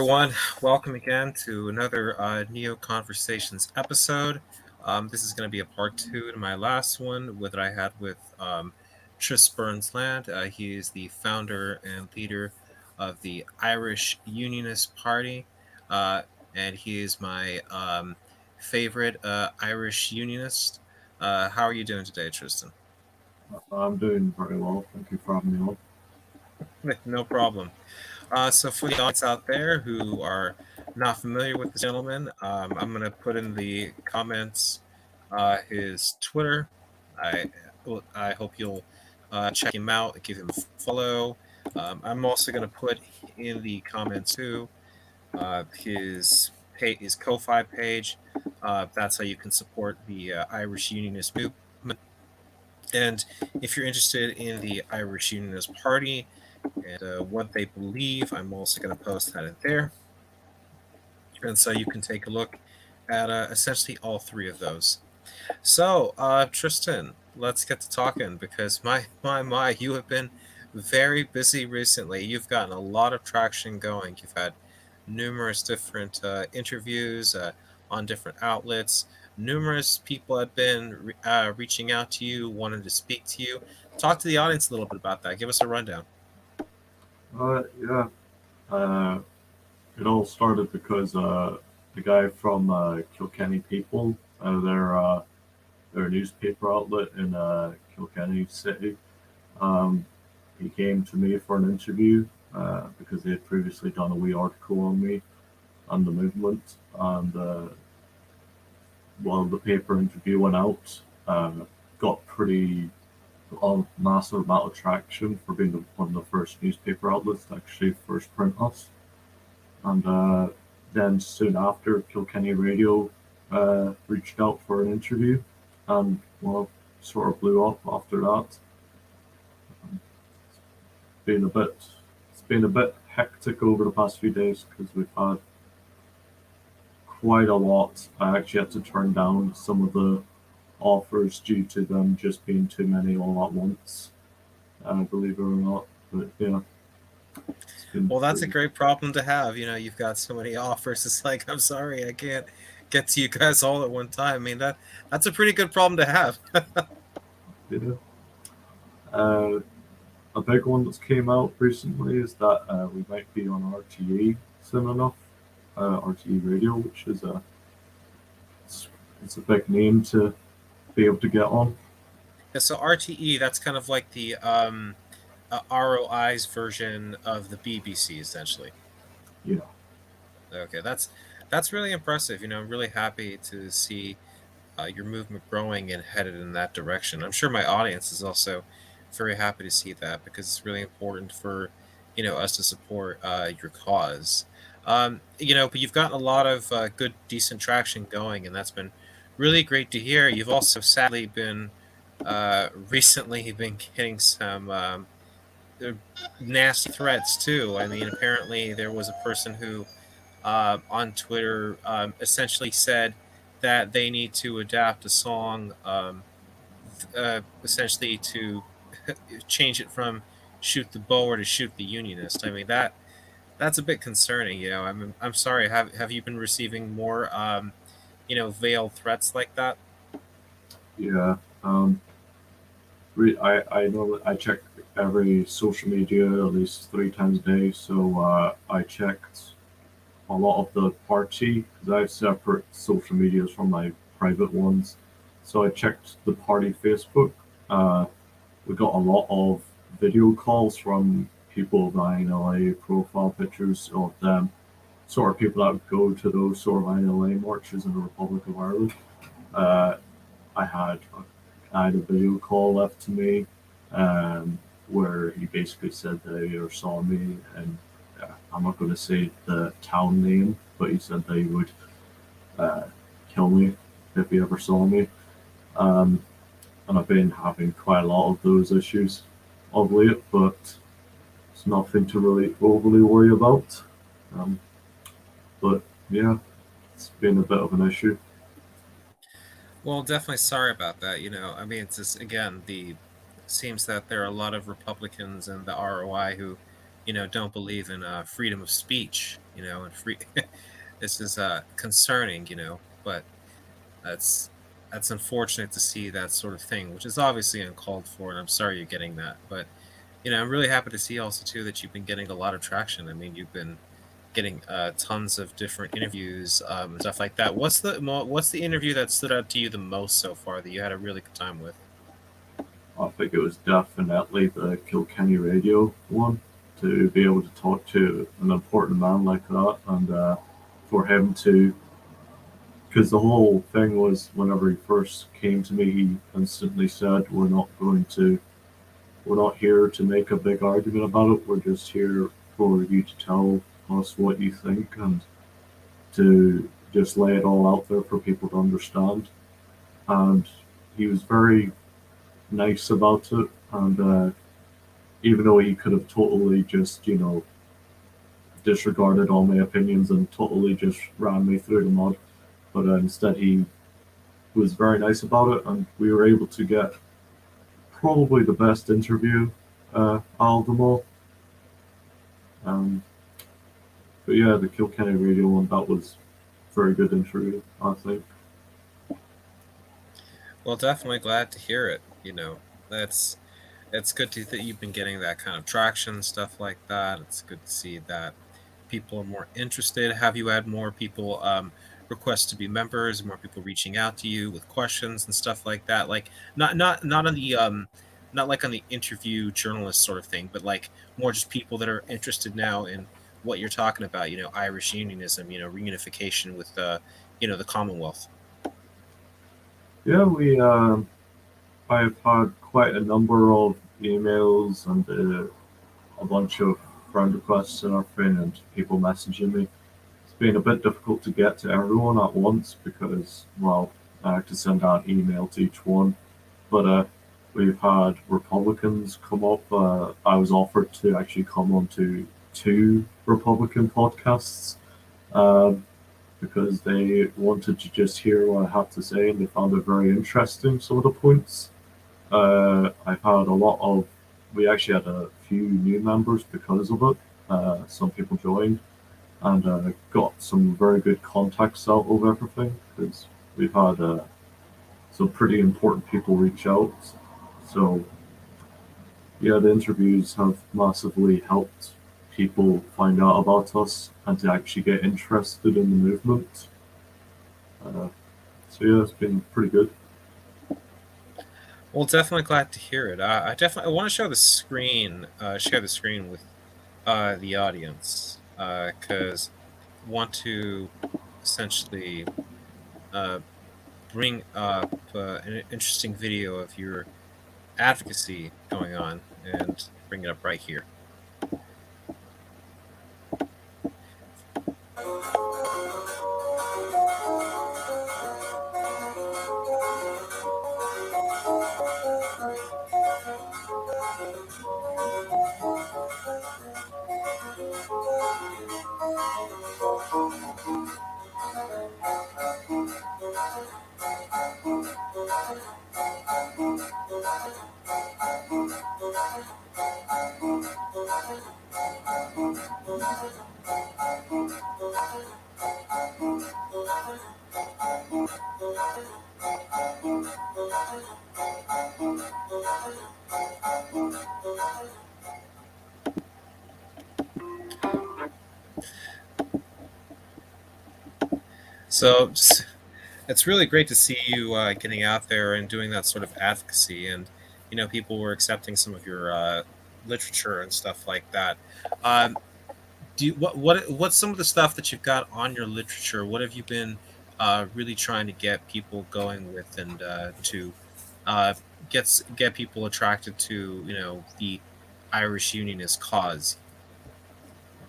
everyone. Welcome again to another Neo Conversations episode. This is going to be a part two to my last one that I had with TrisBurnedLands. He is the founder and leader of the Irish Unionist Party, uh, and he is my favorite Irish Unionist. How are you doing today, Tristan? I'm doing very well. Thank you for having me on. No problem. So for the audience out there who are not familiar with this gentleman, I'm going to put in the comments his Twitter. I I hope you'll check him out, give him a follow. I'm also going to put in the comments too his Ko-fi page. That's how you can support the Irish Unionist movement. And if you're interested in the Irish Unionist Party and what they believe, I'm also going to post that in there. And so you can take a look at essentially all three of those. So, Tristan, let's get to talking because my, you have been very busy recently. You've gotten a lot of traction going. You've had numerous different interviews on different outlets. Numerous people have been reaching out to you, wanting to speak to you. Talk to the audience a little bit about that. Give us a rundown. Yeah, uh, it all started because the guy from Kilkenny People, their newspaper outlet in Kilkenny City, um, he came to me for an interview because they had previously done a wee article on me and the movement. And while the paper interview went out, got pretty a massive amount of traction for being one of the first newspaper outlets to actually first print us. And then soon after, Kilkenny Radio reached out for an interview, and well, sort of blew up after that. Been a bit, it's been a bit hectic over the past few days because we've had quite a lot. I actually had to turn down some of the offers due to them just being too many all at once. Believe it or not, but yeah, it's been Well, that's a pretty. great problem to have. You know, you've got so many offers. It's like, I'm sorry, I can't get to you guys all at one time. I mean, that's a pretty good problem to have. Yeah. Uh, a big one that's came out recently is that we might be on RTE soon enough. RTE Radio, which is it's, it's a big name to be able to get on. Yeah, so RTE, that's kind of like the ROI's version of the BBC, essentially. Yeah, Okay, that's really impressive. You know, I'm really happy to see your movement growing and headed in that direction. I'm sure my audience is also very happy to see that because it's really important for us to support your cause. But you've gotten a lot of good, decent traction going, and that's been really great to hear. You've also sadly been recently been getting some nasty threats too. I mean, apparently there was a person who on Twitter essentially said that they need to adapt a song essentially to change it from shoot the boer to shoot the unionist. I mean that's a bit concerning. I'm sorry. Have you been receiving more veiled threats like that? yeah. I know that I check every social media at least 3 times a day, so I checked a lot of the party because I have separate social medias from my private ones. So I checked the party Facebook. Uh, we got a lot of video calls from people buying LA profile pictures of them, sort of people that would go to those sort of INLA marches in the Republic of Ireland. Uh, I had I had a video call left to me where he basically said that he saw me, and I'm not going to say the town name, but he said that he would uh, kill me if he ever saw me. Um, and I've been having quite a lot of those issues of late, but it's nothing to really overly worry about. Um, but yeah, it's been a bit of an issue. Well, definitely sorry about that. I mean, it's just again the seems that there are a lot of Republicans in the ROI who don't believe in freedom of speech, and free. This is concerning, but that's that's unfortunate to see that sort of thing, which is obviously uncalled for, and I'm sorry you're getting that. But I'm really happy to see also too that you've been getting a lot of traction. I mean, you've been getting tons of different interviews and stuff like that. What's the interview that stood out to you the most so far that you had a really good time with? I think it was definitely the Kilkenny radio one, to be able to talk to an important man like that, and for him to, because the whole thing was whenever he first came to me, he instantly said, we're not here to make a big argument about it. We're just here for you to tell us what you think and to just lay it all out there for people to understand. And he was very nice about it. And even though he could have totally just, disregarded all my opinions and totally just ran me through the mud, but instead he was very nice about it, and we were able to get probably the best interview out of them all. Um, but yeah, the Kilkenny radio one, that was a very good interview, I think. Well, definitely glad to hear it. That's it's good to that you've been getting that kind of traction, stuff like that. It's good to see that people are more interested. Have you had more people request to be members, more people reaching out to you with questions and stuff like that? Like not on the not like on the interview journalist sort of thing, but like more just people that are interested now in what you're talking about, Irish unionism, reunification with the Commonwealth. Yeah, I've had quite a number of emails and a bunch of friend requests and everything, and people messaging me. It's been a bit difficult to get to everyone at once because, well, I have to send out an email to each one. But we've had Republicans come up. I was offered to actually come on to two Republican podcasts um, because they wanted to just hear what I had to say, and they found it very interesting, some of the points. I've had a lot of, we actually had a few new members because of it. Some people joined and got some very good contacts out of everything because we've had some pretty important people reach out. So, yeah, the interviews have massively helped people find out about us and to actually get interested in the movement. Uh, so, yeah, it's been pretty good. Well, definitely glad to hear it. I want to show the screen, share the screen with the audience, because want to essentially uh, bring up an interesting video of your advocacy going on and bring it up right here. So it's really great to see you getting out there and doing that sort of advocacy, and people were accepting some of your literature and stuff like that. Um, what's some of the stuff that you've got on your literature? What have you been really trying to get people going with, and to uh, get people attracted to the Irish Unionist cause?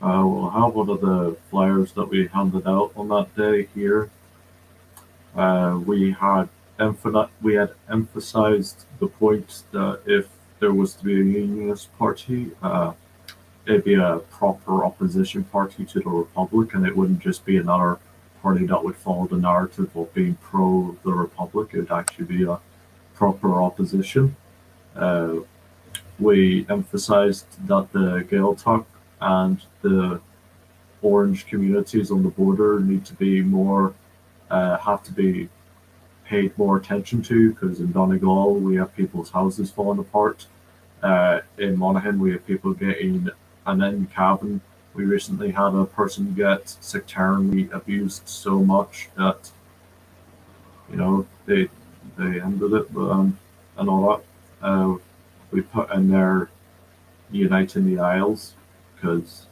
We'll have one of the flyers that we handed out on that day here. We had emphasized the point that if there was to be a unionist party, it'd be a proper opposition party to the Republic, and it wouldn't just be another party that would follow the narrative of being pro the Republic. It would actually be a proper opposition. Uh, we emphasized that the Gaeltacht and the orange communities on the border need to be more have to be paid more attention to, because in Donegal we have people's houses falling apart. In Monaghan we have people getting, and then in Cavan we recently had a person get sectarianly abused so much that they ended it, and all that. We put in there uniting the Isles, because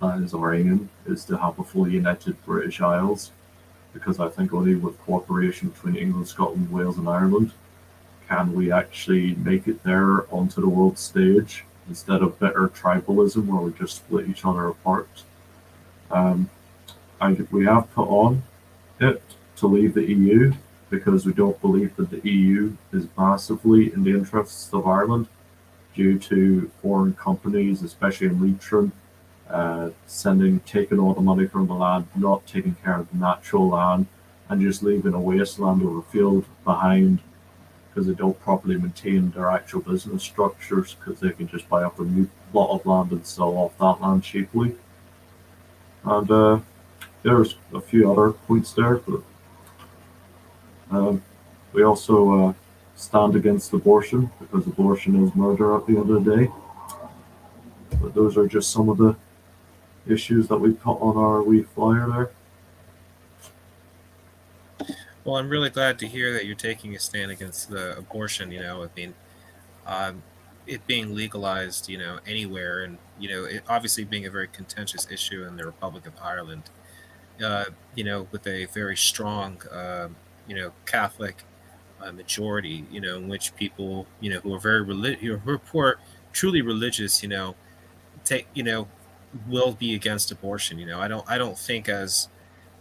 that is our aim, is to have a fully united British Isles, because I think only with cooperation between England, Scotland, Wales, and Ireland can we actually make it there onto the world stage, instead of bitter tribalism where we just split each other apart. Um, we have put on it to leave the EU, because we don't believe that the EU is massively in the interests of Ireland, due to foreign companies, especially in Leitrim, taking all the money from the land, not taking care of the natural land, and just leaving a wasteland of a field behind, because they don't properly maintain their actual business structures, because they can just buy up a new plot of land and sell off that land cheaply. And there's a few other points there, but we also stand against abortion, because abortion is murder at the end of the day. But those are just some of the issues that we put on our wee flyer there. Well, I'm really glad to hear that you're taking a stand against the abortion. I mean, it being legalized, anywhere, and it obviously being a very contentious issue in the Republic of Ireland. With a very strong, Catholic majority, in which people, who are very religious, who are truly religious, take, will be against abortion. I don't think as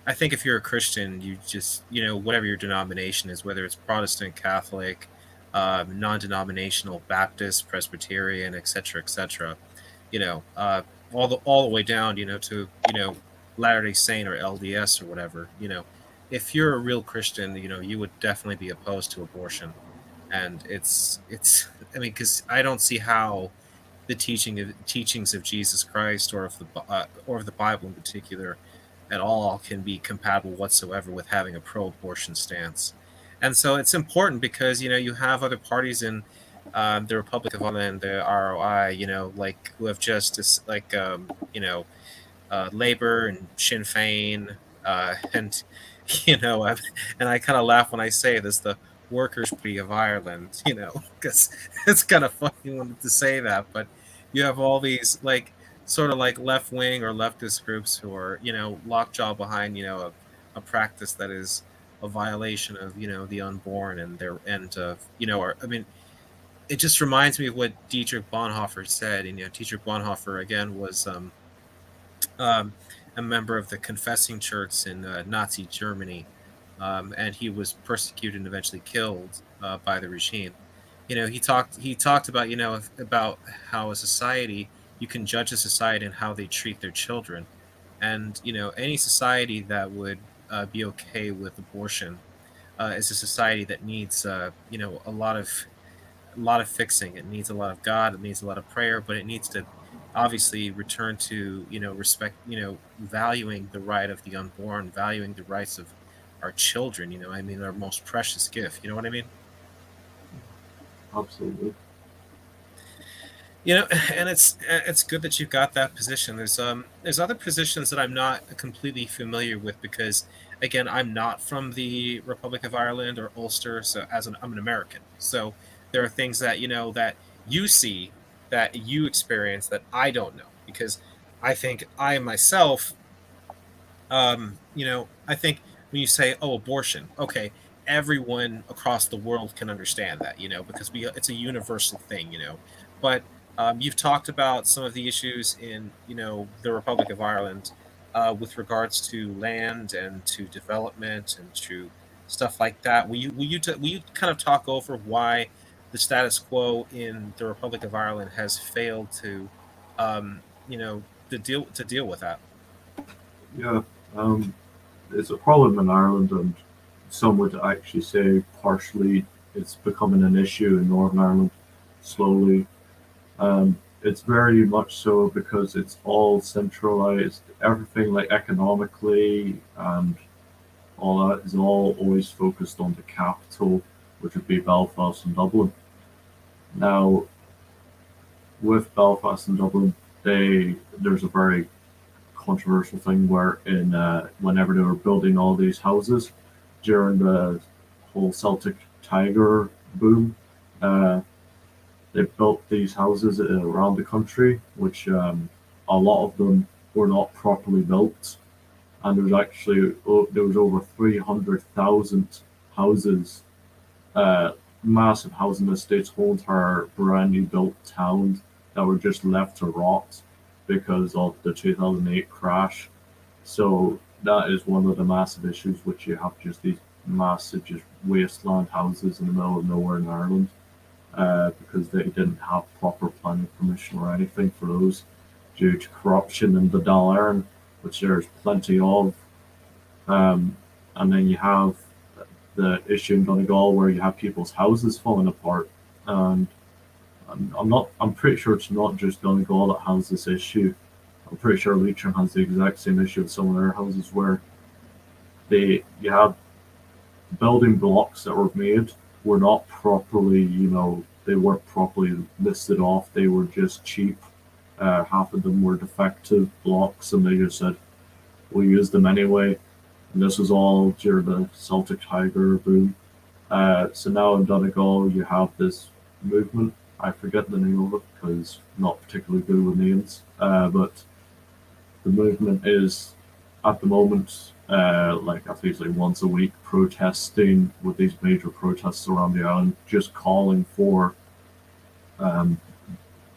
I think if you're a Christian, you just, whatever your denomination is, whether it's Protestant, Catholic, non-denominational, Baptist, Presbyterian, etc., all the way down, to Latter-day Saint or LDS or whatever. If you're a real Christian, you would definitely be opposed to abortion, and it's. I mean, because I don't see how the teachings of Jesus Christ or of the Bible in particular at all can be compatible whatsoever with having a pro-abortion stance. And so it's important because you have other parties in the Republic of Ireland, the ROI, like who have just like Labour and Sinn Féin, and and I kind of laugh when I say this, the Workers' Party of Ireland, because it's kind of funny to say that, but you have all these like sort of like left wing or leftist groups who are lockjaw behind a practice that is a violation of the unborn and their and or I mean it just reminds me of what Dietrich Bonhoeffer said. Dietrich Bonhoeffer again was um, a member of the Confessing Church in Nazi Germany, and he was persecuted and eventually killed by the regime. He talked about about how a society, you can judge a society and how they treat their children, and any society that would be okay with abortion is a society that needs a lot of fixing. It needs a lot of God. It needs a lot of prayer, but it needs to obviously return to respect, valuing the right of the unborn, valuing the rights of our children. I mean, our most precious gift. You know what I mean? Absolutely. And it's good that you've got that position. There's other positions that I'm not completely familiar with because again I'm not from the Republic of Ireland or Ulster, so I'm an American. So there are things that that you see, that you experience, that I don't know, because I think I myself, I think when you say, "Oh, abortion," okay, everyone across the world can understand that, because it's a universal thing, But you've talked about some of the issues in, the Republic of Ireland with regards to land and to development and to stuff like that. Will you kind of talk over why the status quo in the Republic of Ireland has failed to, to deal with that? Yeah. Um, it's a problem in Ireland, and some would actually say partially it's becoming an issue in Northern Ireland slowly. it's very much so because it's all centralized. Everything like economically and all that is all always focused on the capital, which would be Belfast and Dublin. Now, with Belfast and Dublin, there's a very controversial thing where in whenever they were building all these houses during the whole Celtic Tiger boom, uh, they built these houses around the country, which a lot of them were not properly built, and there was over 300,000 houses, uh, massive housing estates, whole entire brand new built towns that were just left to rot because of the 2008 crash. So that is one of the massive issues, which you have just these massive just wasteland houses in the middle of nowhere in Ireland, because they didn't have proper planning permission or anything for those due to corruption in the Dáil, which there's plenty of. Um, and then you have the issue in Donegal where you have people's houses falling apart. And I'm pretty sure it's not just Donegal that has this issue. I'm pretty sure Leitrim has the exact same issue with some of their houses where you have building blocks that were made were not properly, they weren't properly listed off. They were just cheap. Half of them were defective blocks, and they just said, we'll use them anyway. And this was all during the Celtic Tiger boom. So now in Donegal, you have this movement. I forget the name of it because I'm not particularly good with names. But the movement is at the moment, like I think it's like once a week, protesting with these major protests around the island, just calling for um,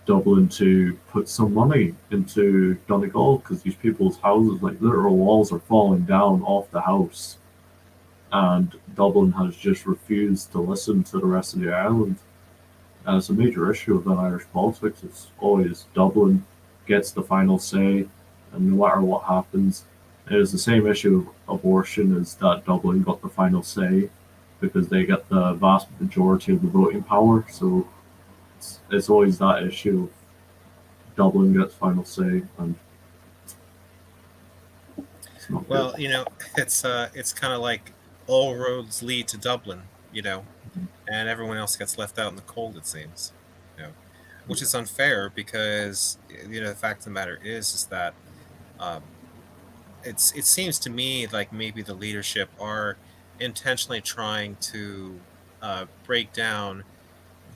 Dublin to put some money into Donegal because these people's houses, like literal walls, are falling down off the house, and Dublin has just refused to listen to the rest of the island. And it's a major issue within Irish politics. It's always Dublin gets the final say, and no matter what happens, it is the same issue of abortion is that Dublin got the final say because they get the vast majority of the voting power. So it's always that issue of Dublin gets final say, and it's not good. Well, it's kind of like all roads lead to Dublin, and everyone else gets left out in the cold, it seems, you know, which is unfair because the fact of the matter is that um, it seems to me like maybe the leadership are intentionally trying to break down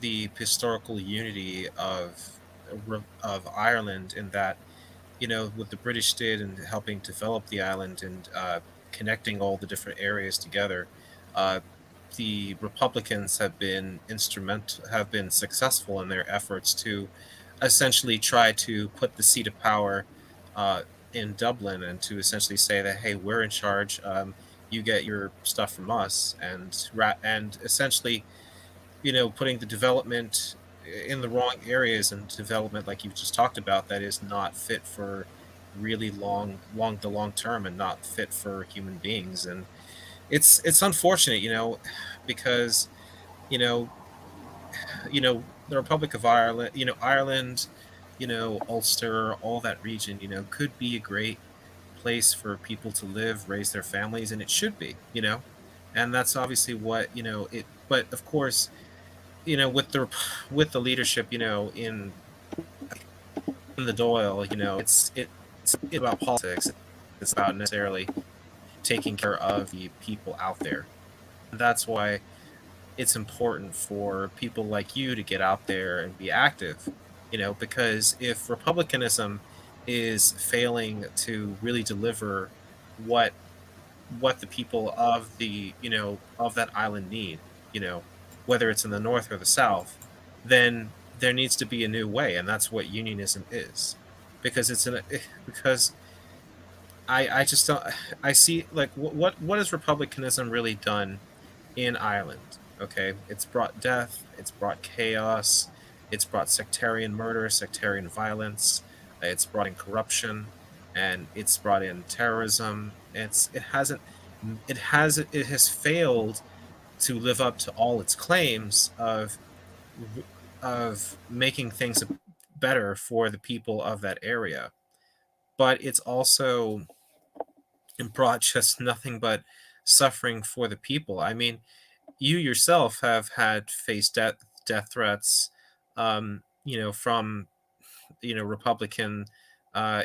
the historical unity of Ireland, in that what the British did in helping develop the island and connecting all the different areas together. Uh, the Republicans have been successful in their efforts to essentially try to put the seat of power uh, in Dublin, and to essentially say that, hey, we're in charge. You get your stuff from us, and essentially putting the development in the wrong areas, and development like you've just talked about that is not fit for really long term, and not fit for human beings. And it's unfortunate, because you know the Republic of Ireland, Ireland, Ulster, all that region, could be a great place for people to live, raise their families, and it should be, and that's obviously what it. But of course, with the leadership, in the Doyle, it's about politics. It's about necessarily taking care of the people out there. And that's why it's important for people like you to get out there and be active, because if republicanism is failing to really deliver what the people of of that island need, whether it's in the north or the south, then there needs to be a new way, and that's what unionism is. Because because I just don't. I see, like, what has republicanism really done in Ireland? Okay, it's brought death, it's brought chaos, it's brought sectarian murder, sectarian violence, it's brought in corruption, and it's brought in terrorism. It has failed to live up to all its claims of making things better for the people of that area. But it's also brought just nothing but suffering for the people. I mean, you yourself have had faced death threats, from Republican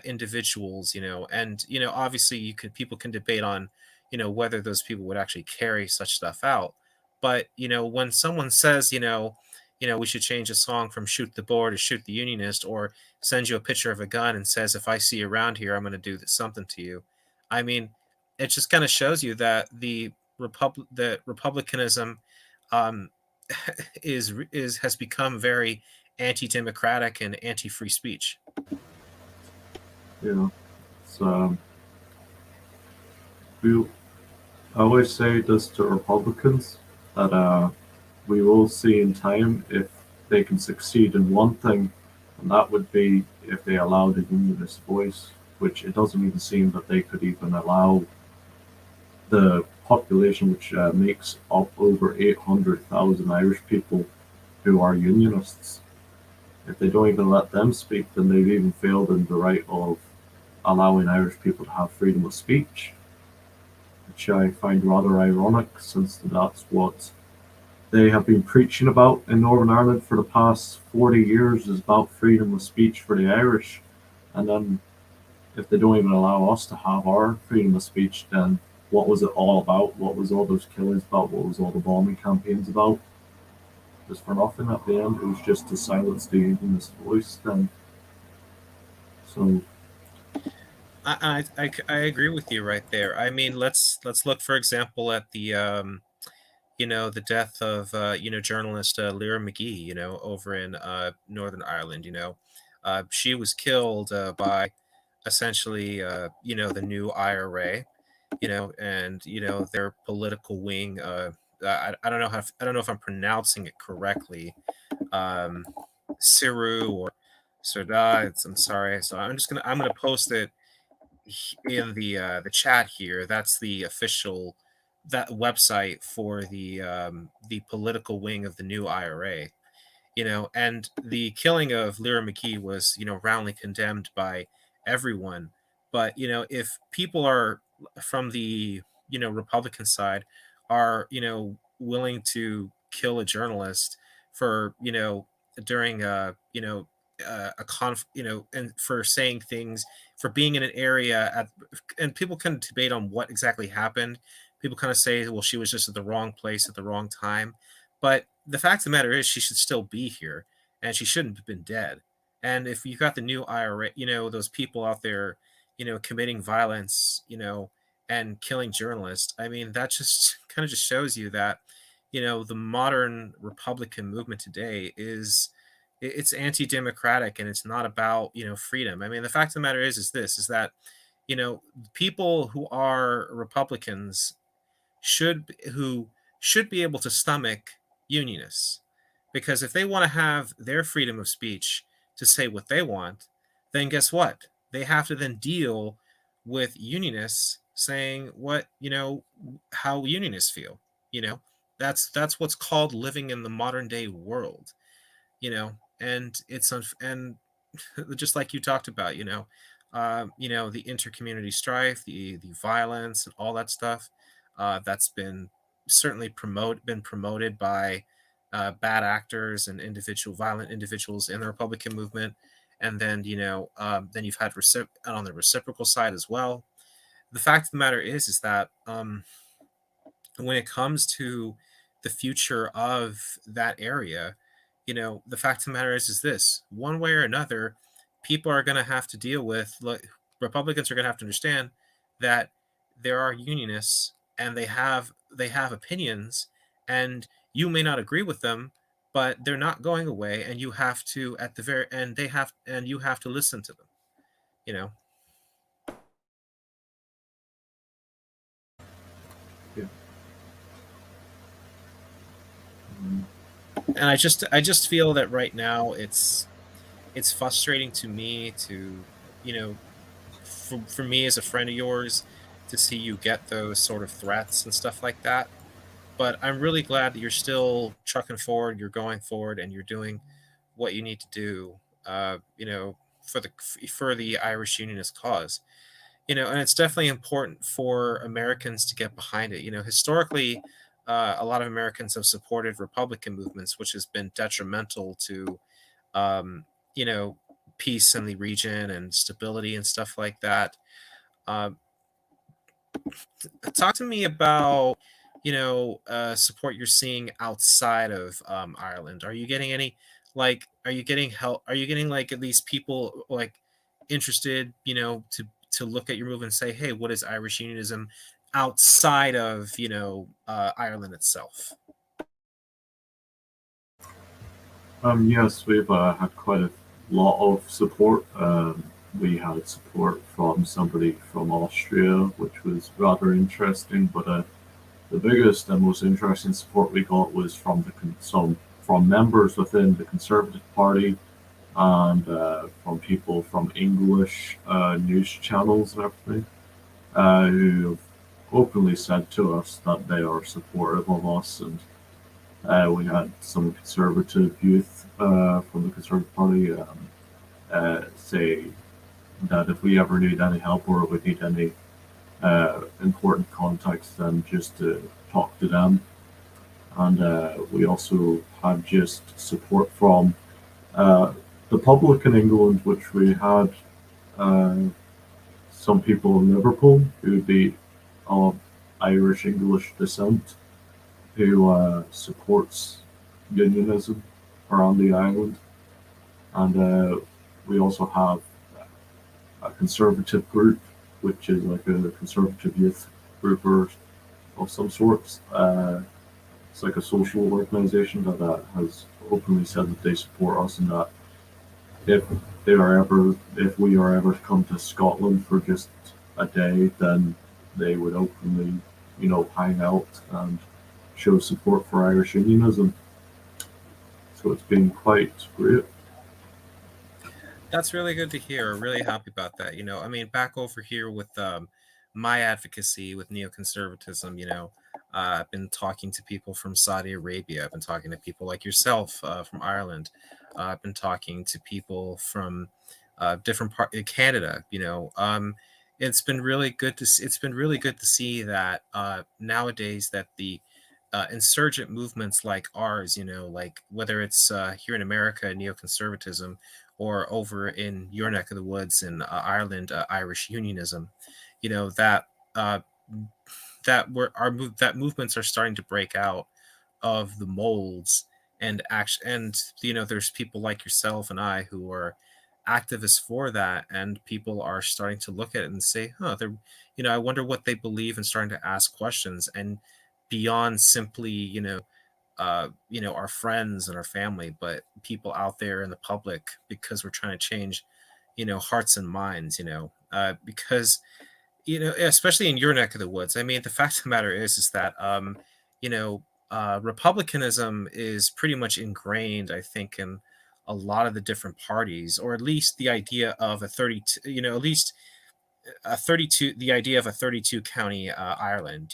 individuals, and obviously people can debate on whether those people would actually carry such stuff out. But when someone says we should change a song from "Shoot the Board" to "Shoot the Unionist," or sends you a picture of a gun and says, "If I see you around here, I'm going to do something to you," I mean, it just kind of shows you that the republicanism um, is has become very anti-democratic and anti-free speech. You know, it's, we I always say this to Republicans that we will see in time if they can succeed in one thing, and that would be if they allow the unionist voice, which it doesn't even seem that they could even allow the population, which makes up over 800,000 Irish people who are unionists. If they don't even let them speak, then they've even failed in the right of allowing Irish people to have freedom of speech, which I find rather ironic since that's what they have been preaching about in Northern Ireland for the past 40 years is about freedom of speech for the Irish. And then if they don't even allow us to have our freedom of speech, then what was it all about? What was all those killings about? What was all the bombing campaigns about? Just for nothing at the end. It was just to silence the unionist voice then. So I agree with you right there. I mean, let's look, for example, at the death of journalist Lyra McGee, over in Northern Ireland. She was killed by essentially the new IRA, and their political wing. I don't know I don't know if I'm pronouncing it correctly. Um, Siru or Serda. I'm sorry. So I'm gonna post it in the chat here. That's the official that website for the political wing of the new IRA. And the killing of Lyra McKee was roundly condemned by everyone. But if people are from the Republican side are willing to kill a journalist for during a and for saying things, for being in an area and people can debate on what exactly happened. People kind of say, well, she was just at the wrong place at the wrong time, but the fact of the matter is she should still be here and she shouldn't have been dead. And if you got the new IRA, those people out there committing violence, and killing journalists, I mean, that just kind of just shows you that the modern Republican movement today it's anti-democratic and it's not about freedom. I mean, the fact of the matter is this is that people who are Republicans who should be able to stomach unionists, because if they want to have their freedom of speech to say what they want, then guess what, they have to then deal with unionists saying what how unionists feel. That's what's called living in the modern day world. And and just like you talked about, the intercommunity strife, the violence, and all that stuff. That's been certainly been promoted by bad actors and violent individuals in the Republican movement. And then then you've had on the reciprocal side as well. The fact of the matter is that when it comes to the future of that area, the fact of the matter is this: one way or another, people are going to have to deal with. Like, Republicans are going to have to understand that there are unionists and they have opinions, and you may not agree with them, but they're not going away, and you have to at the very end you have to listen to them. You know, yeah. Mm, and I just feel that right now it's frustrating to me to for me as a friend of yours to see you get those sort of threats and stuff like that. But I'm really glad that you're still trucking forward, you're going forward, and you're doing what you need to do. for the Irish Unionist cause. And it's definitely important for Americans to get behind it. Historically, a lot of Americans have supported Republican movements, which has been detrimental to, um, you know, peace in the region and stability and stuff like that. Um, Talk to me about, support you're seeing outside of Ireland. Are you getting any, are you getting help? Are you getting like at least people like interested, to look at your move and say, hey, what is Irish Unionism outside of, Ireland itself? Yes, we've had quite a lot of support. We had support from somebody from Austria, which was rather interesting. But the biggest and most interesting support we got was from some from members within the Conservative Party and from people from English news channels and everything, who have openly said to us that they are supportive of us. And we had some conservative youth from the Conservative Party say that if we ever need any help or we need any important contacts, then just to talk to them. And we also had just support from uh, the public in England, which we had uh, some people in Liverpool who would be of Irish English descent who supports unionism around the island. And we also have a conservative group, which is like a conservative youth group or of some sorts. It's like a social organization that has openly said that they support us and that if if we are ever to come to Scotland for just a day, then they would openly, hang out and show support for Irish unionism. So it's been quite great. That's really good to hear. Really happy about that. I mean, back over here with my advocacy with neoconservatism, I've been talking to people from Saudi Arabia. I've been talking to people like yourself from Ireland. I've been talking to people from different part in Canada. It's been really good to see. It's been really good to see that nowadays that the insurgent movements like ours, like whether it's here in America, neoconservatism, or over in your neck of the woods in Ireland, Irish Unionism, that uh, that movements are starting to break out of the molds and there's people like yourself and I who are activists for that, and people are starting to look at it and say, huh, they're, I wonder what they believe, and starting to ask questions, and beyond simply, our friends and our family, but people out there in the public, because we're trying to change, hearts and minds, because, especially in your neck of the woods. I mean, the fact of the matter is that, Republicanism is pretty much ingrained, I think, in a lot of the different parties, or at least the idea of a 32, at least a 32, the idea of a 32 county Ireland,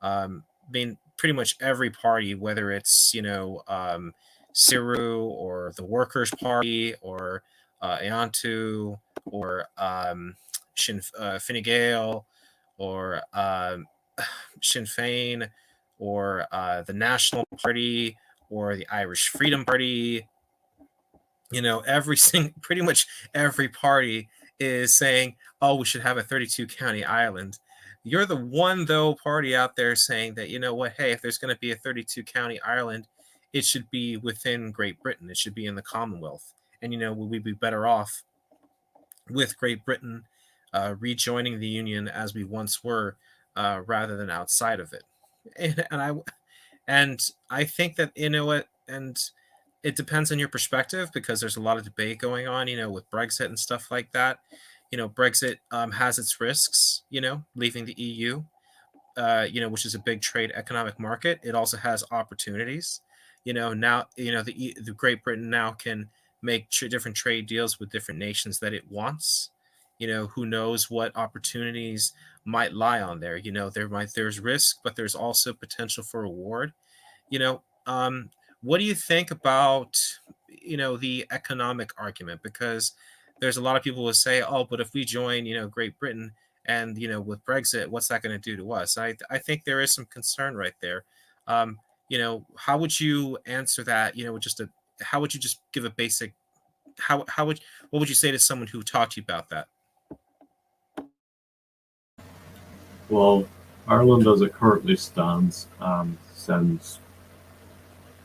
I mean, pretty much every party, whether it's, Siru or the Workers' Party or Eantu or Fine Gael or Sinn Féin or the National Party or the Irish Freedom Party, every single, pretty much every party is saying, oh, we should have a 32 county island. You're the one, though, party out there saying that, you know what, hey, if there's going to be a 32 county Ireland, it should be within Great Britain. It should be in the Commonwealth. And, will we be better off with Great Britain rejoining the Union as we once were, rather than outside of it? And I think that, what, and it depends on your perspective, because there's a lot of debate going on, with Brexit and stuff like that. Brexit has its risks, leaving the EU, which is a big trade economic market. It also has opportunities. Now, the Great Britain now can make different trade deals with different nations that it wants. Who knows what opportunities might lie on there. There's risk, but there's also potential for reward. you know um what do you think about the economic argument, because there's a lot of people who say, oh, but if we join, Great Britain, and with Brexit, what's that going to do to us? I think there is some concern right there. How would you answer that? How would you just give a basic, how would what would you say to someone who talked to you about that? Well, Ireland, as it currently stands, sends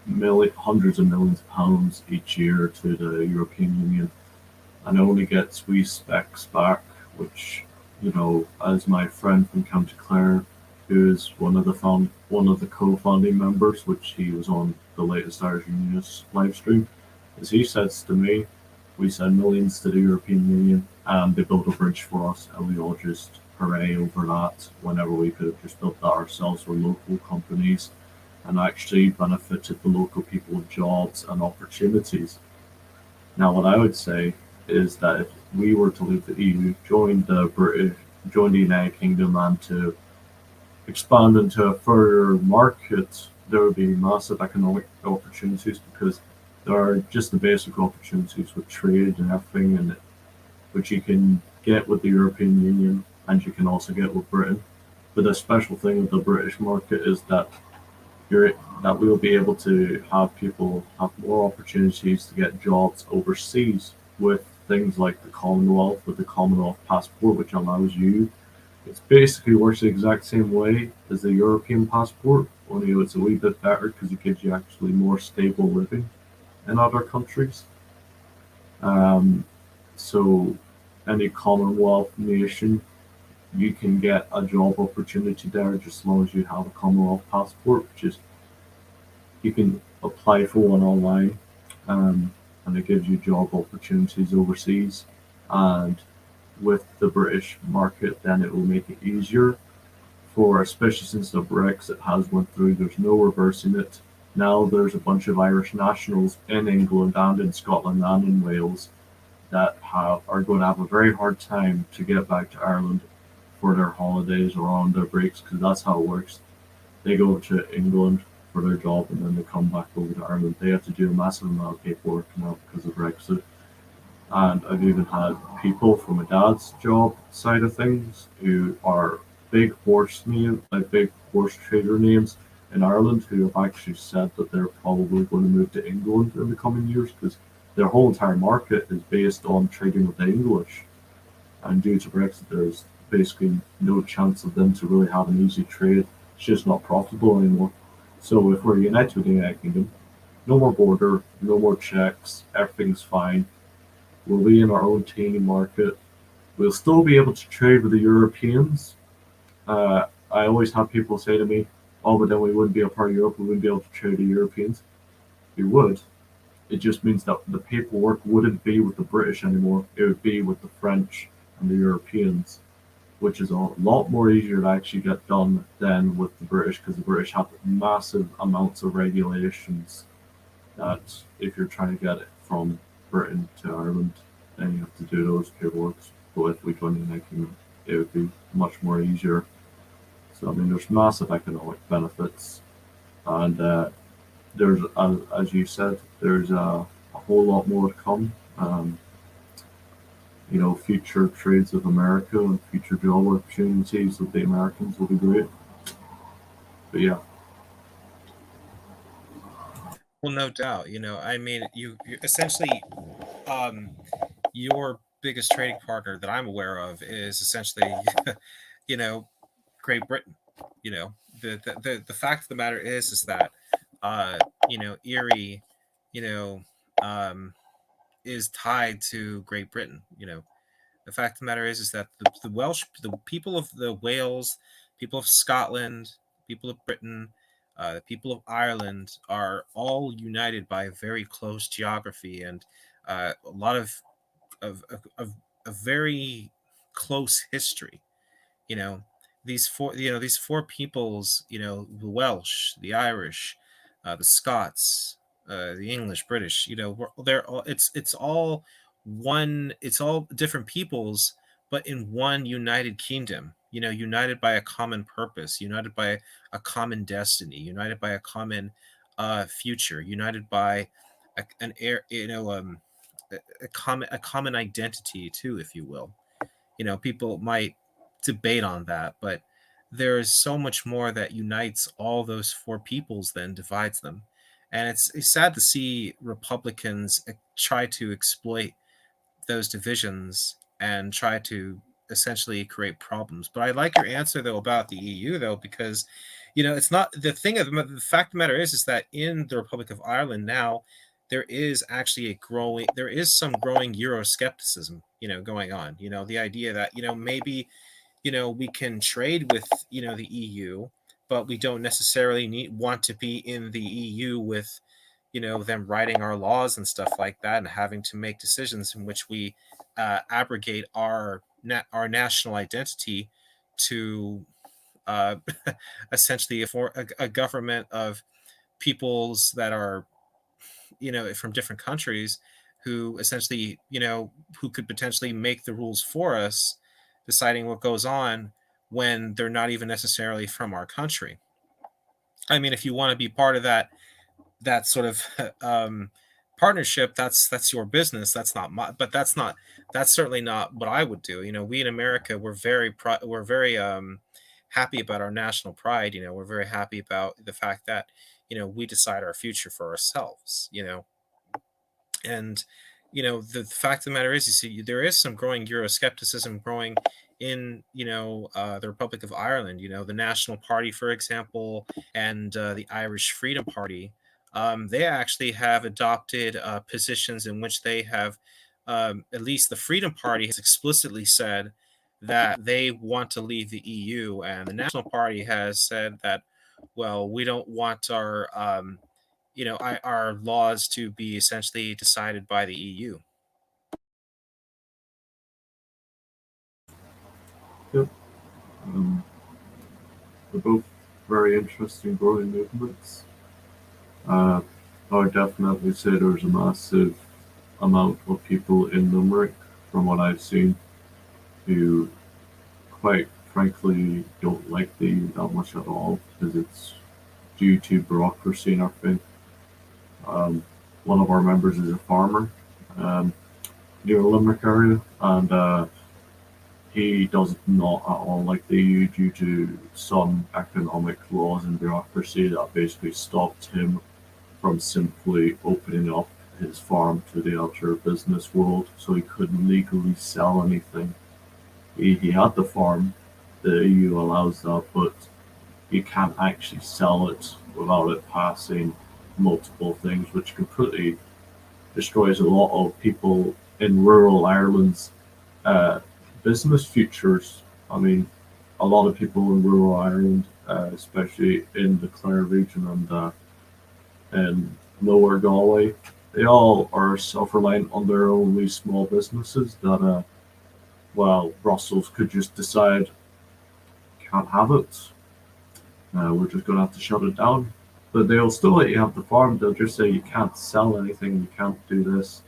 hundreds of millions of pounds each year to the European Union, and only gets wee specks back, which, as my friend from County Clare, who is one of the co-founding members, which he was on the latest Irish Unionist live stream, as he says to me, we send millions to the European Union, and they build a bridge for us, and we all just hooray over that, whenever we could have just built that ourselves with local companies and actually benefited the local people with jobs and opportunities. Now, what I would say is that if we were to leave the EU, join the United Kingdom, and to expand into a further market, there would be massive economic opportunities, because there are just the basic opportunities with trade and everything, and which you can get with the European Union, and you can also get with Britain. But the special thing with the British market is that we'll be able to have people have more opportunities to get jobs overseas, with things like the Commonwealth, with the Commonwealth passport, which allows you. It basically works the exact same way as the European passport, only it's a wee bit better because it gives you actually more stable living in other countries. Um, so any Commonwealth nation, you can get a job opportunity there just as long as you have a Commonwealth passport, which is you can apply for one online, and it gives you job opportunities overseas. And with the British market, then it will make it easier for, especially since the Brexit has went through. There's no reversing it. Now there's a bunch of Irish nationals in England and in Scotland and in Wales that are going to have a very hard time to get back to Ireland for their holidays or on their breaks, because that's how it works. They go to England for their job, and then they come back over to Ireland. They have to do a massive amount of paperwork now because of Brexit. And I've even had people from my dad's job side of things who are big horse trader names in Ireland, who have actually said that they're probably going to move to England in the coming years, because their whole entire market is based on trading with the English. And due to Brexit, there's basically no chance of them to really have an easy trade. It's just not profitable anymore. So if we're united with the United Kingdom, no more border, no more checks, everything's fine. We'll be in our own teeny market. We'll still be able to trade with the Europeans. I always have people say to me, oh, but then we wouldn't be a part of Europe, we wouldn't be able to trade with the Europeans. We would. It just means that the paperwork wouldn't be with the British anymore. It would be with the French and the Europeans, which is a lot more easier to actually get done than with the British, because the British have massive amounts of regulations that if you're trying to get it from Britain to Ireland, then you have to do those paperwork. But if we join the United Kingdom, it would be much more easier. So I mean, there's massive economic benefits, and there's, as you said, there's a whole lot more to come. Future trades with America and future job opportunities with the Americans will be great. But yeah, Well, no doubt. I mean, you essentially, um, your biggest trading partner that I'm aware of is essentially, you know, Great Britain. The fact of the matter is that, Erie, you know, um, is tied to Great Britain. The fact of the matter is that the people of the Wales, people of Scotland, people of Britain, the people of Ireland are all united by a very close geography, and a lot of very close history. You know, these four peoples. The Welsh, the Irish, the Scots, the English, British. They're all, it's all one. It's all different peoples, but in one united kingdom. United by a common purpose, united by a common destiny, united by a common future, united by an air, a common identity too, if you will. People might debate on that, but there is so much more that unites all those four peoples than divides them. And it's sad to see Republicans try to exploit those divisions and try to essentially create problems. But I like your answer though about the EU though, because it's not the thing of the fact of the matter is that in the Republic of Ireland now there is some growing Euroscepticism, going on. The idea that, maybe, we can trade with, the EU, but we don't necessarily want to be in the EU with, them writing our laws and stuff like that, and having to make decisions in which we abrogate our national identity to uh, essentially for a government of peoples that are, from different countries, who essentially, who could potentially make the rules for us, deciding what goes on when they're not even necessarily from our country. I mean, if you want to be part of that sort of partnership, that's your business. That's not my, but that's certainly not what I would do. We in America, we're very happy about our national pride. We're very happy about the fact that, we decide our future for ourselves. And the fact of the matter is, you see, there is some growing Euroscepticism growing in, the Republic of Ireland. The National Party, for example, and the Irish Freedom Party. They actually have adopted positions in which they have, at least the Freedom Party has explicitly said that they want to leave the EU, and the National Party has said that, well, we don't want our laws to be essentially decided by the EU. Yep. Um, they're both very interesting growing movements. Uh, I would definitely say there's a massive amount of people in Limerick, from what I've seen, who quite frankly don't like the EU that much at all because it's due to bureaucracy and everything. Um, one of our members is a farmer um, near the Limerick area, and he does not at all like the EU due to some economic laws and bureaucracy that basically stopped him from simply opening up his farm to the outer business world, so he couldn't legally sell anything. He had the farm, the EU allows that, but you can't actually sell it without it passing multiple things, which completely destroys a lot of people in rural Ireland's uh, business futures. I mean, a lot of people in rural Ireland, especially in the Clare region and lower Galway, they all are self-reliant on their own wee small businesses that, well, Brussels could just decide can't have it. We're just going to have to shut it down. But they'll still let you have the farm. They'll just say you can't sell anything, you can't do this,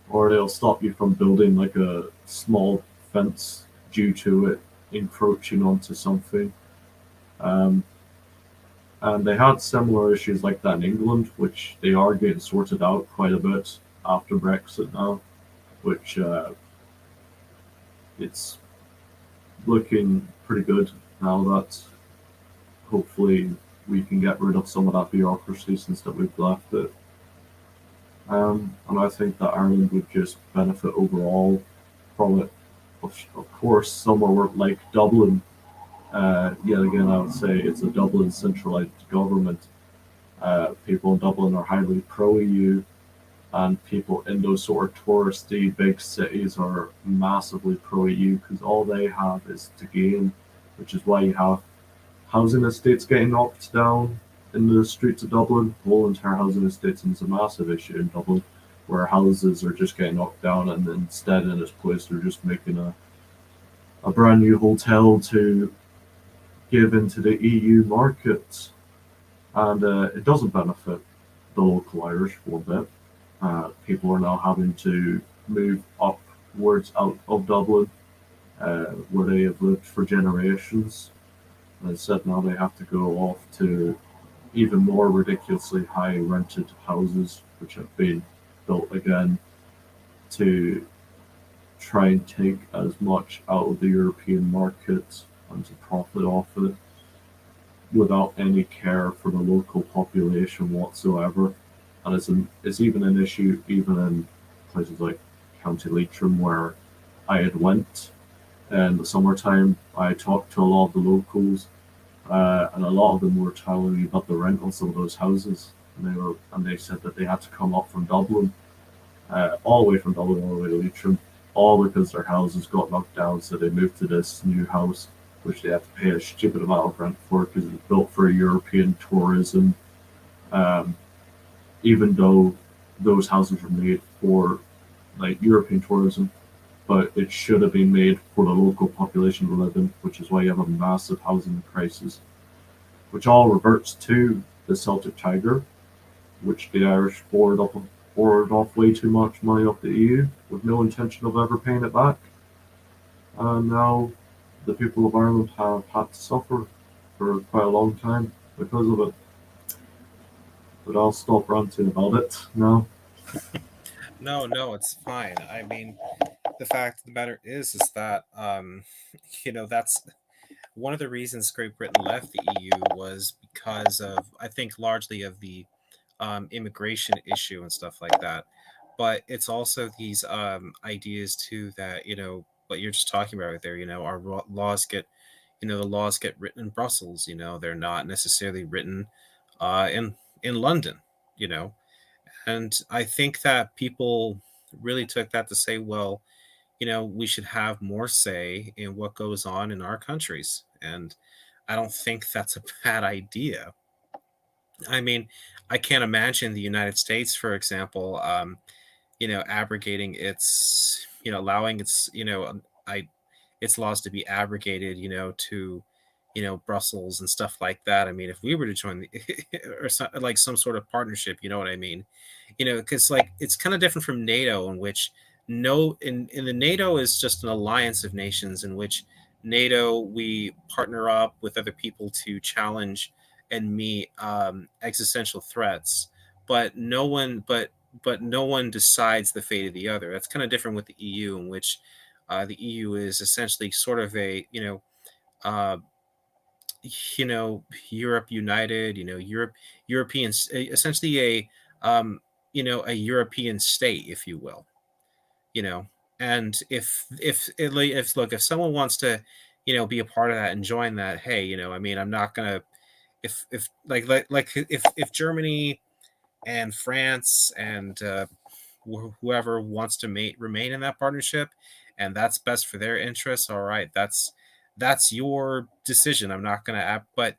or they'll stop you from building like a small fence due to it encroaching onto something. Um, and they had similar issues like that in England, which they are getting sorted out quite a bit after Brexit now, which it's looking pretty good now that hopefully we can get rid of some of that bureaucracy since that we've left it. And I think that Ireland would just benefit overall from it. Of course, somewhere like Dublin, yet again, I would say it's a Dublin centralized government. People in Dublin are highly pro EU, and people in those sort of touristy big cities are massively pro EU because all they have is to gain, which is why you have housing estates getting knocked down in the streets of Dublin. The whole entire housing estates is a massive issue in Dublin, where houses are just getting knocked down, and instead in its place they're just making a brand new hotel to give into the EU market, and it doesn't benefit the local Irish one bit. People are now having to move upwards out of Dublin, where they have lived for generations. And instead, now they have to go off to even more ridiculously high rented houses which have been built again to try and take as much out of the European market and to profit off it without any care for the local population whatsoever. And it's even an issue even in places like County Leitrim where I had went in the summertime. I talked to a lot of the locals, and a lot of them were telling me about the rent on some of those houses, and they said that they had to come up from Dublin, all the way from Dublin all the way to Leitrim, all because their houses got knocked down, so they moved to this new house, which they had to pay a stupid amount of rent for because it's built for European tourism. Um, Even though those houses were made for like European tourism, but it should have been made for the local population to live in, which is why you have a massive housing crisis, which all reverts to the Celtic Tiger, which the Irish borrowed off way too much money off the EU with no intention of ever paying it back. And now the people of Ireland have had to suffer for quite a long time because of it. But I'll stop ranting about it now. No, no, it's fine. I mean, the fact of the matter is that that's one of the reasons Great Britain left the EU was because of, I think, largely of the immigration issue and stuff like that. But it's also these ideas too that what you're just talking about right there. Our laws get, the laws get written in Brussels. They're not necessarily written in London. You know, and I think that people really took that to say, well, we should have more say in what goes on in our countries. And I don't think that's a bad idea. I mean, I can't imagine the United States, for example, abrogating its, allowing its, I its laws to be abrogated, to, Brussels and stuff like that. I mean, if we were to join or like some sort of partnership, you know what I mean? Because like it's kind of different from NATO, in which no, in the NATO is just an alliance of nations in which NATO we partner up with other people to challenge and meet existential threats, but no one decides the fate of the other. That's kind of different with the EU, in which the EU is essentially sort of a uh, Europe united. European, essentially a European state, if you will. You know, and if someone wants to be a part of that and join that, hey, I mean, I'm not gonna if like if Germany and France and whoever wants to remain in that partnership, and that's best for their interests. All right, that's your decision. I'm not going to, but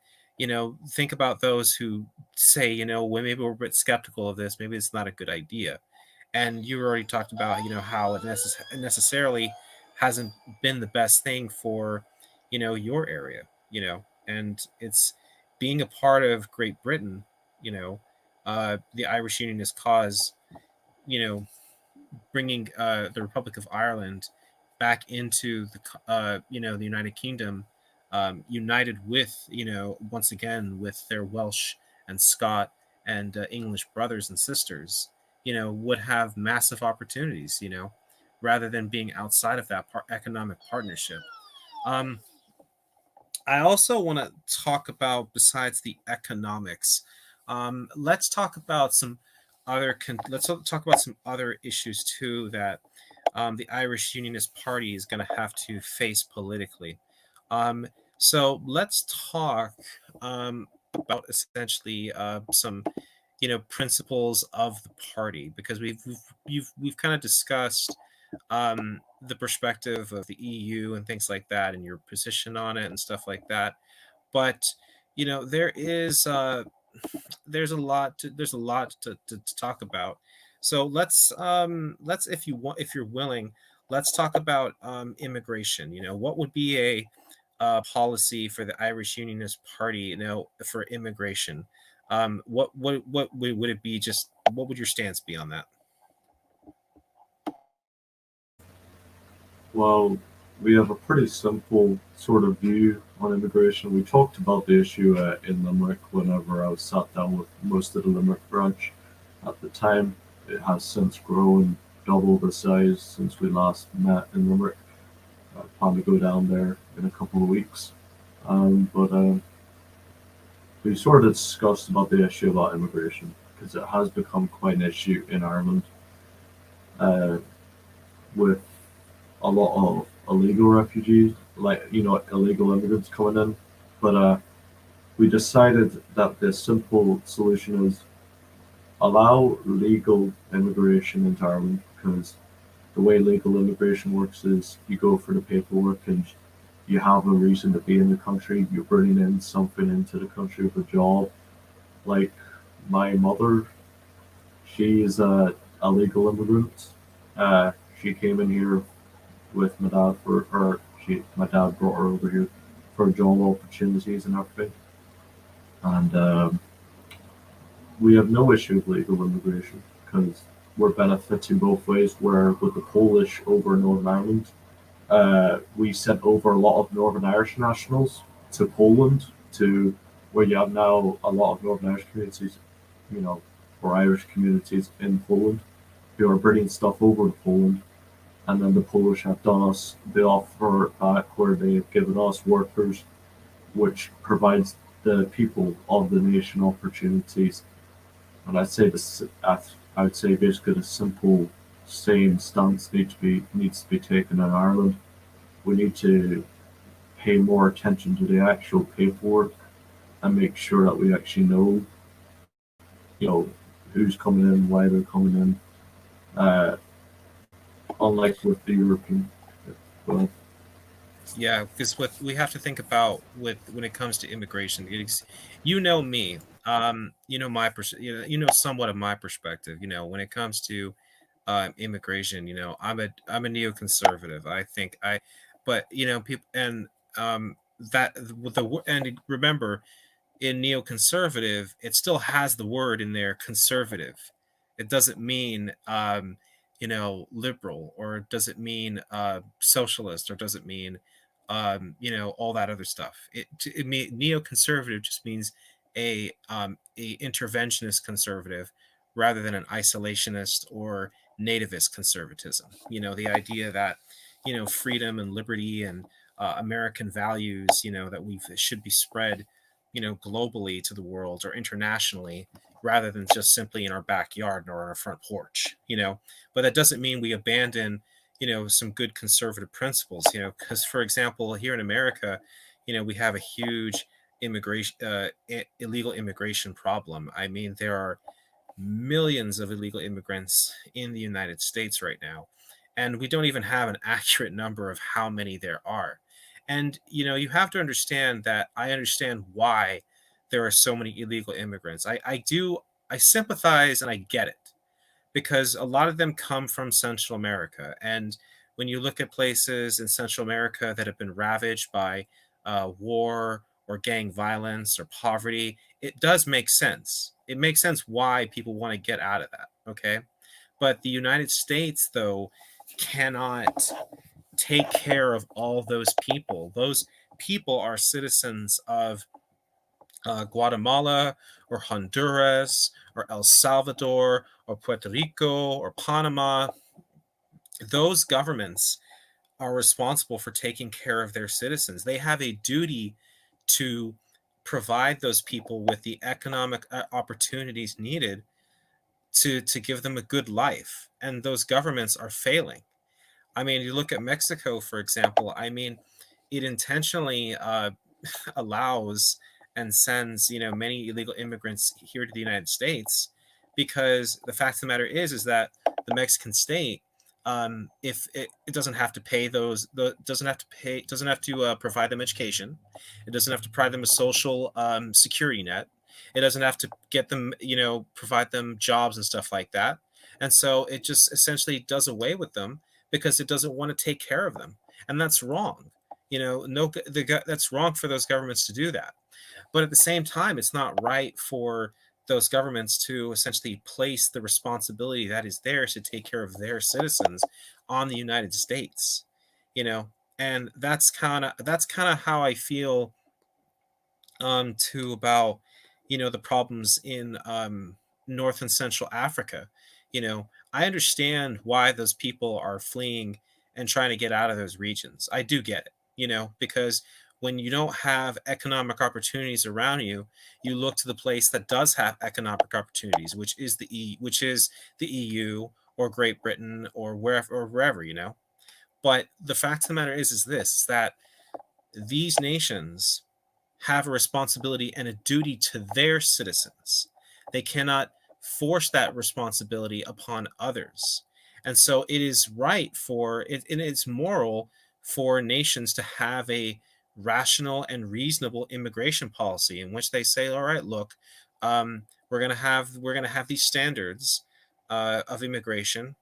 think about those who say, well, maybe we're a bit skeptical of this. Maybe it's not a good idea. And you already talked about, how it necessarily hasn't been the best thing for, your area, and it's being a part of Great Britain, the Irish Unionist cause, you know, bringing the Republic of Ireland back into the United Kingdom, united with, once again with their Welsh and Scot and English brothers and sisters, would have massive opportunities, rather than being outside of that economic partnership. Um, I also want to talk about, besides the economics, let's talk about some let's talk about some other issues too that the Irish Unionist Party is going to have to face politically. Um, so let's talk about essentially some principles of the party, because we've kind of discussed the perspective of the EU and things like that, and your position on it and stuff like that. But there is there's a lot to talk about. So let's, if you want, if you're willing, let's talk about immigration. What would be a policy for the Irish Unionist Party, for immigration? What would it be? Just what would your stance be on that? Well, we have a pretty simple sort of view on immigration. We talked about the issue in Limerick whenever I was sat down with most of the Limerick branch, at the time. It has since grown double the size since we last met in Limerick. I plan to go down there in a couple of weeks. But we sort of discussed about the issue about immigration because it has become quite an issue in Ireland uh, with a lot of illegal refugees, like illegal immigrants coming in. But we decided that the simple solution is allow legal immigration into Ireland because the way legal immigration works is you go for the paperwork and you have a reason to be in the country. You're bringing in something into the country with a job. Like my mother, she is a legal immigrant. She came in here with my dad for her. My dad brought her over here for job opportunities and everything. And we have no issue with legal immigration because we're benefiting both ways. Where with the Polish over Northern Ireland, we sent over a lot of Northern Irish nationals to Poland, to where you have now a lot of Northern Irish communities, you know, or Irish communities in Poland who are bringing stuff over to Poland. And then the Polish have done us the offer back where they have given us workers, which provides the people of the nation opportunities. And I'd say this, I would say basically the simple same stance needs to be taken in Ireland. We need to pay more attention to the actual paperwork and make sure that we actually know, who's coming in, why they're coming in. Unlike with the European, well, Yeah, because what we have to think about with when it comes to immigration, you know me, you know you know somewhat of my perspective. You know, when it comes to immigration, you know, I'm a neoconservative. I think but you know, people and that with and remember in neoconservative, it still has the word in there conservative. It doesn't mean you know, liberal, or does it mean socialist, or does it mean you know, all that other stuff. It mean neoconservative just means a interventionist conservative rather than an isolationist or nativist conservatism. You know, the idea that, you know, freedom and liberty and American values, you know, that we should be spread, you know, globally to the world or internationally rather than just simply in our backyard or on our front porch, you know. But that doesn't mean we abandon, you know, some good conservative principles, you know, because for example, here in America, you know, we have a huge immigration illegal immigration problem. I mean, there are millions of illegal immigrants in the United States right now. And we don't even have an accurate number of how many there are. And, you know, you have to understand that I understand why there are so many illegal immigrants. I sympathize and I get it because a lot of them come from Central America. And when you look at places in Central America that have been ravaged by war or gang violence or poverty, it does make sense. It makes sense why people want to get out of that. Okay. But the United States, though, cannot take care of all those people. Those people are citizens of Guatemala or Honduras or El Salvador or Puerto Rico or Panama. Those governments are responsible for taking care of their citizens. They have a duty to provide those people with the economic opportunities needed to give them a good life. And those governments are failing. I mean, you look at Mexico, for example. I mean, it intentionally allows and sends, you know, many illegal immigrants here to the United States because the fact of the matter is that the Mexican state, if it doesn't have to pay doesn't have to provide them education, it doesn't have to provide them a social security net, it doesn't have to get them, you know, provide them jobs and stuff like that, and so it just essentially does away with them because it doesn't want to take care of them, and that's wrong. You know, that's wrong for those governments to do that. But at the same time, it's not right for those governments to essentially place the responsibility that is theirs to take care of their citizens on the United States. You know, and that's kind of how I feel too about, you know, the problems in North and Central Africa. I understand why those people are fleeing and trying to get out of those regions. I do get it, because when you don't have economic opportunities around you, you look to the place that does have economic opportunities, which is the EU or Great Britain or wherever. But the fact of the matter is this: is that these nations have a responsibility and a duty to their citizens. They cannot force that responsibility upon others. And so it is right for it, and it's moral for nations to have a rational and reasonable immigration policy in which they say, all right, look, we're going to have these standards of immigration.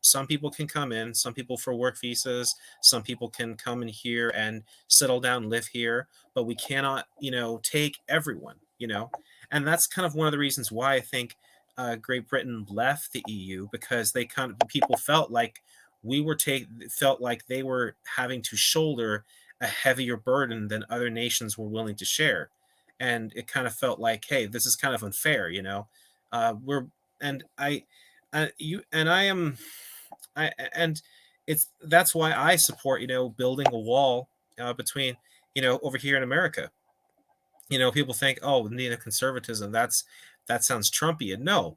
Some people can come in, some people for work visas, some people can come in here and settle down, live here, but we cannot, take everyone, and that's kind of one of the reasons why I think Great Britain left the EU, because they kind of people felt like felt like they were having to shoulder a heavier burden than other nations were willing to share, and it kind of felt like, hey, this is kind of unfair, we're and you and I am I and it's that's why I support, building a wall between, over here in America. People think, oh, neoconservatism, that sounds Trumpy. And no,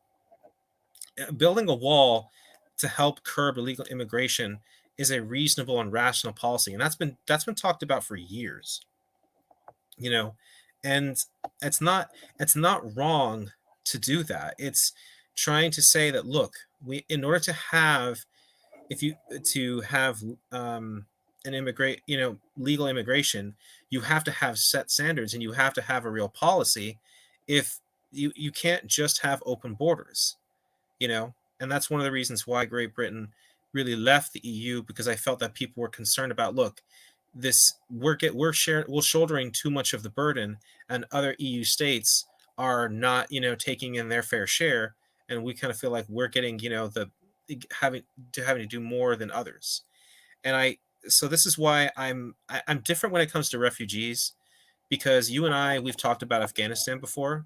building a wall to help curb illegal immigration is a reasonable and rational policy, and that's been talked about for years. You know, and it's not wrong to do that. It's trying to say that, look, we in order to have if you to have an immigrate legal immigration, you have to have set standards and you have to have a real policy. If you can't just have open borders, and that's one of the reasons why Great Britain really left the EU, because I felt that people were concerned about, look, this we're shouldering too much of the burden, and other EU states are not taking in their fair share, and we kind of feel like we're getting the having to do more than others. And I so this is why I'm different when it comes to refugees, because you and we've talked about Afghanistan before,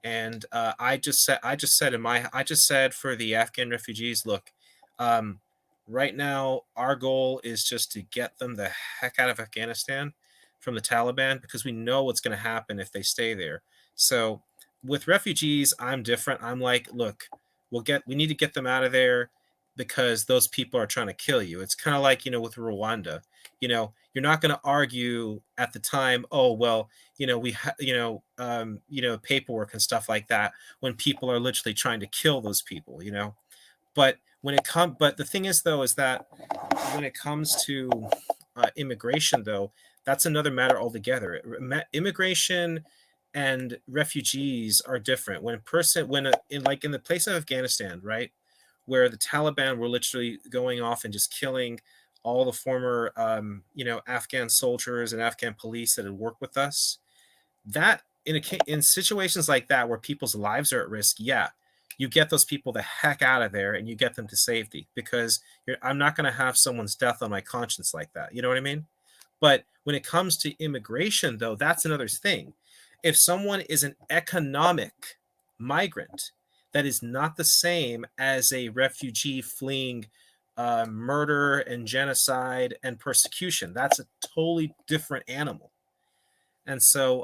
and I just said for the Afghan refugees, look, um, right now our goal is just to get them the heck out of Afghanistan from the Taliban, because we know what's going to happen if they stay there. So with refugees, I'm different. I'm like, look, we need to get them out of there, because those people are trying to kill you. It's kind of like, with Rwanda. You're not going to argue at the time, oh well, paperwork and stuff like that, when people are literally trying to kill those people. But the thing is, though, is that when it comes to immigration, though, that's another matter altogether. Immigration and refugees are different. In the place of Afghanistan, right, where the Taliban were literally going off and just killing all the former, Afghan soldiers and Afghan police that had worked with us. That in situations like that where people's lives are at risk, yeah, you get those people the heck out of there and you get them to safety, because I'm not going to have someone's death on my conscience like that. You know what I mean? But when it comes to immigration, though, that's another thing. If someone is an economic migrant, that is not the same as a refugee fleeing murder and genocide and persecution. That's a totally different animal. And so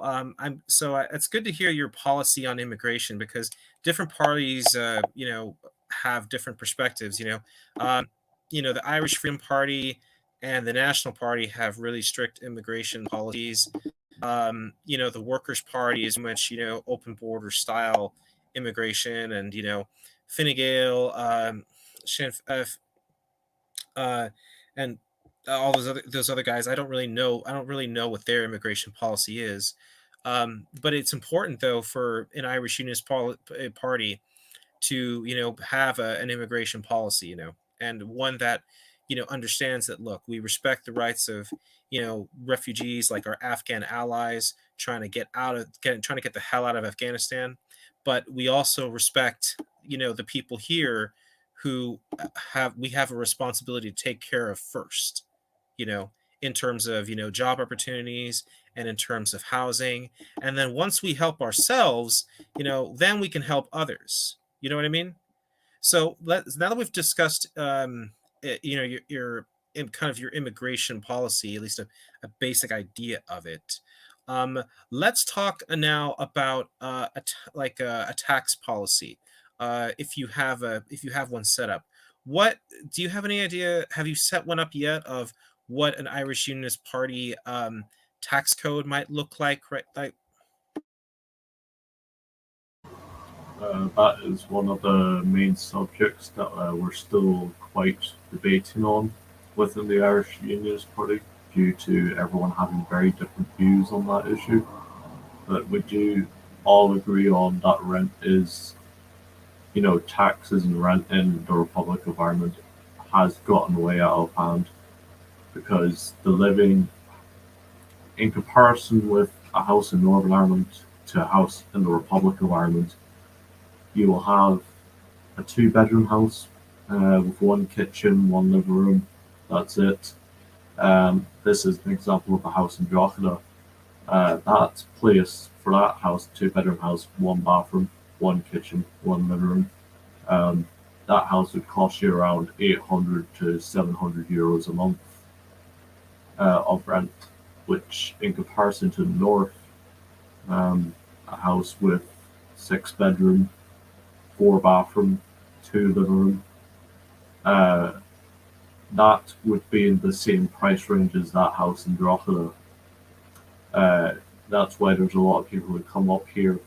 it's good to hear your policy on immigration, because different parties, have different perspectives. The Irish Freedom Party and the National Party have really strict immigration policies. The Workers' Party is much, open border style immigration, and Fine Gael, Sinn, and all those other guys. I don't really know. I don't really know what their immigration policy is. But it's important, though, for an Irish Unionist party to have an immigration policy, and one that understands that, look, we respect the rights of refugees, like our Afghan allies trying to get the hell out of Afghanistan, but we also respect the people here who have a responsibility to take care of first, you know in terms of job opportunities and in terms of housing. And then once we help ourselves, then we can help others. You know what I mean? So now that we've discussed, your kind of your immigration policy, at least a basic idea of it. Let's talk now about a tax policy. If you have one set up, what do you have any idea? Have you set one up yet of what an Irish Unionist Party tax code might look like? Right, like That is one of the main subjects that we're still quite debating on within the Irish Unionist Party due to everyone having very different views on that issue. But we do all agree on that rent is, taxes and rent in the Republic of Ireland has gotten way out of hand because the living, in comparison with a house in Northern Ireland to a house in the Republic of Ireland, you will have a two-bedroom house with one kitchen, one living room. That's it. This is an example of a house in Drogheda. That place for that house, two-bedroom house, one bathroom, one kitchen, one living room. That house would cost you around 800 to 700 euros a month of rent, which in comparison to the north, a house with six-bedroom, four bathroom, two living room, that would be in the same price range as that house in Drogheda. That's why there's a lot of people who come up here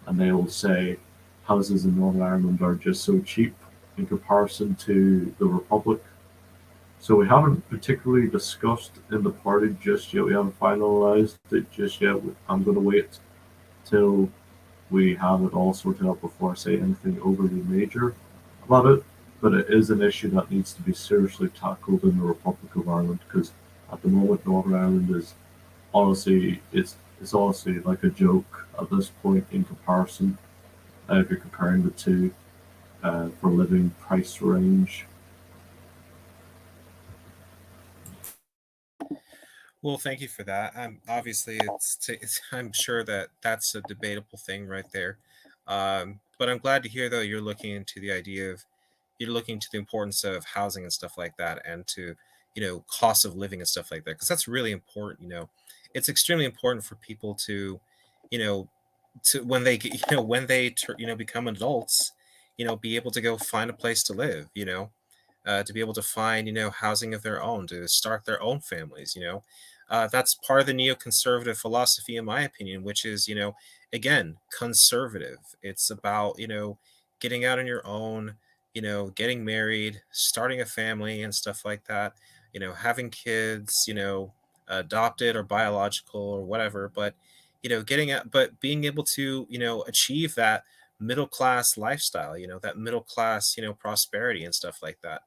and they will say houses in Northern Ireland are just so cheap in comparison to the Republic. So we haven't particularly discussed in the party just yet. We haven't finalised it just yet. I'm going to wait till we have it all sorted out before I say anything overly major about it. But it is an issue that needs to be seriously tackled in the Republic of Ireland because at the moment Northern Ireland is honestly it's honestly like a joke at this point in comparison. If you're comparing the two for living price range. Well, thank you for that. Obviously, I'm sure that that's a debatable thing right there. But I'm glad to hear though you're looking to the importance of housing and stuff like that, and to cost of living and stuff like that, because that's really important. It's extremely important for people to, you know, when they become adults, be able to go find a place to live. To be able to find housing of their own, to start their own families. That's part of the neoconservative philosophy, in my opinion, which is again conservative. It's about getting out on your own, getting married, starting a family and stuff like that. Having kids, adopted or biological or whatever, but getting out, but being able to achieve that middle class lifestyle, that middle class prosperity and stuff like that.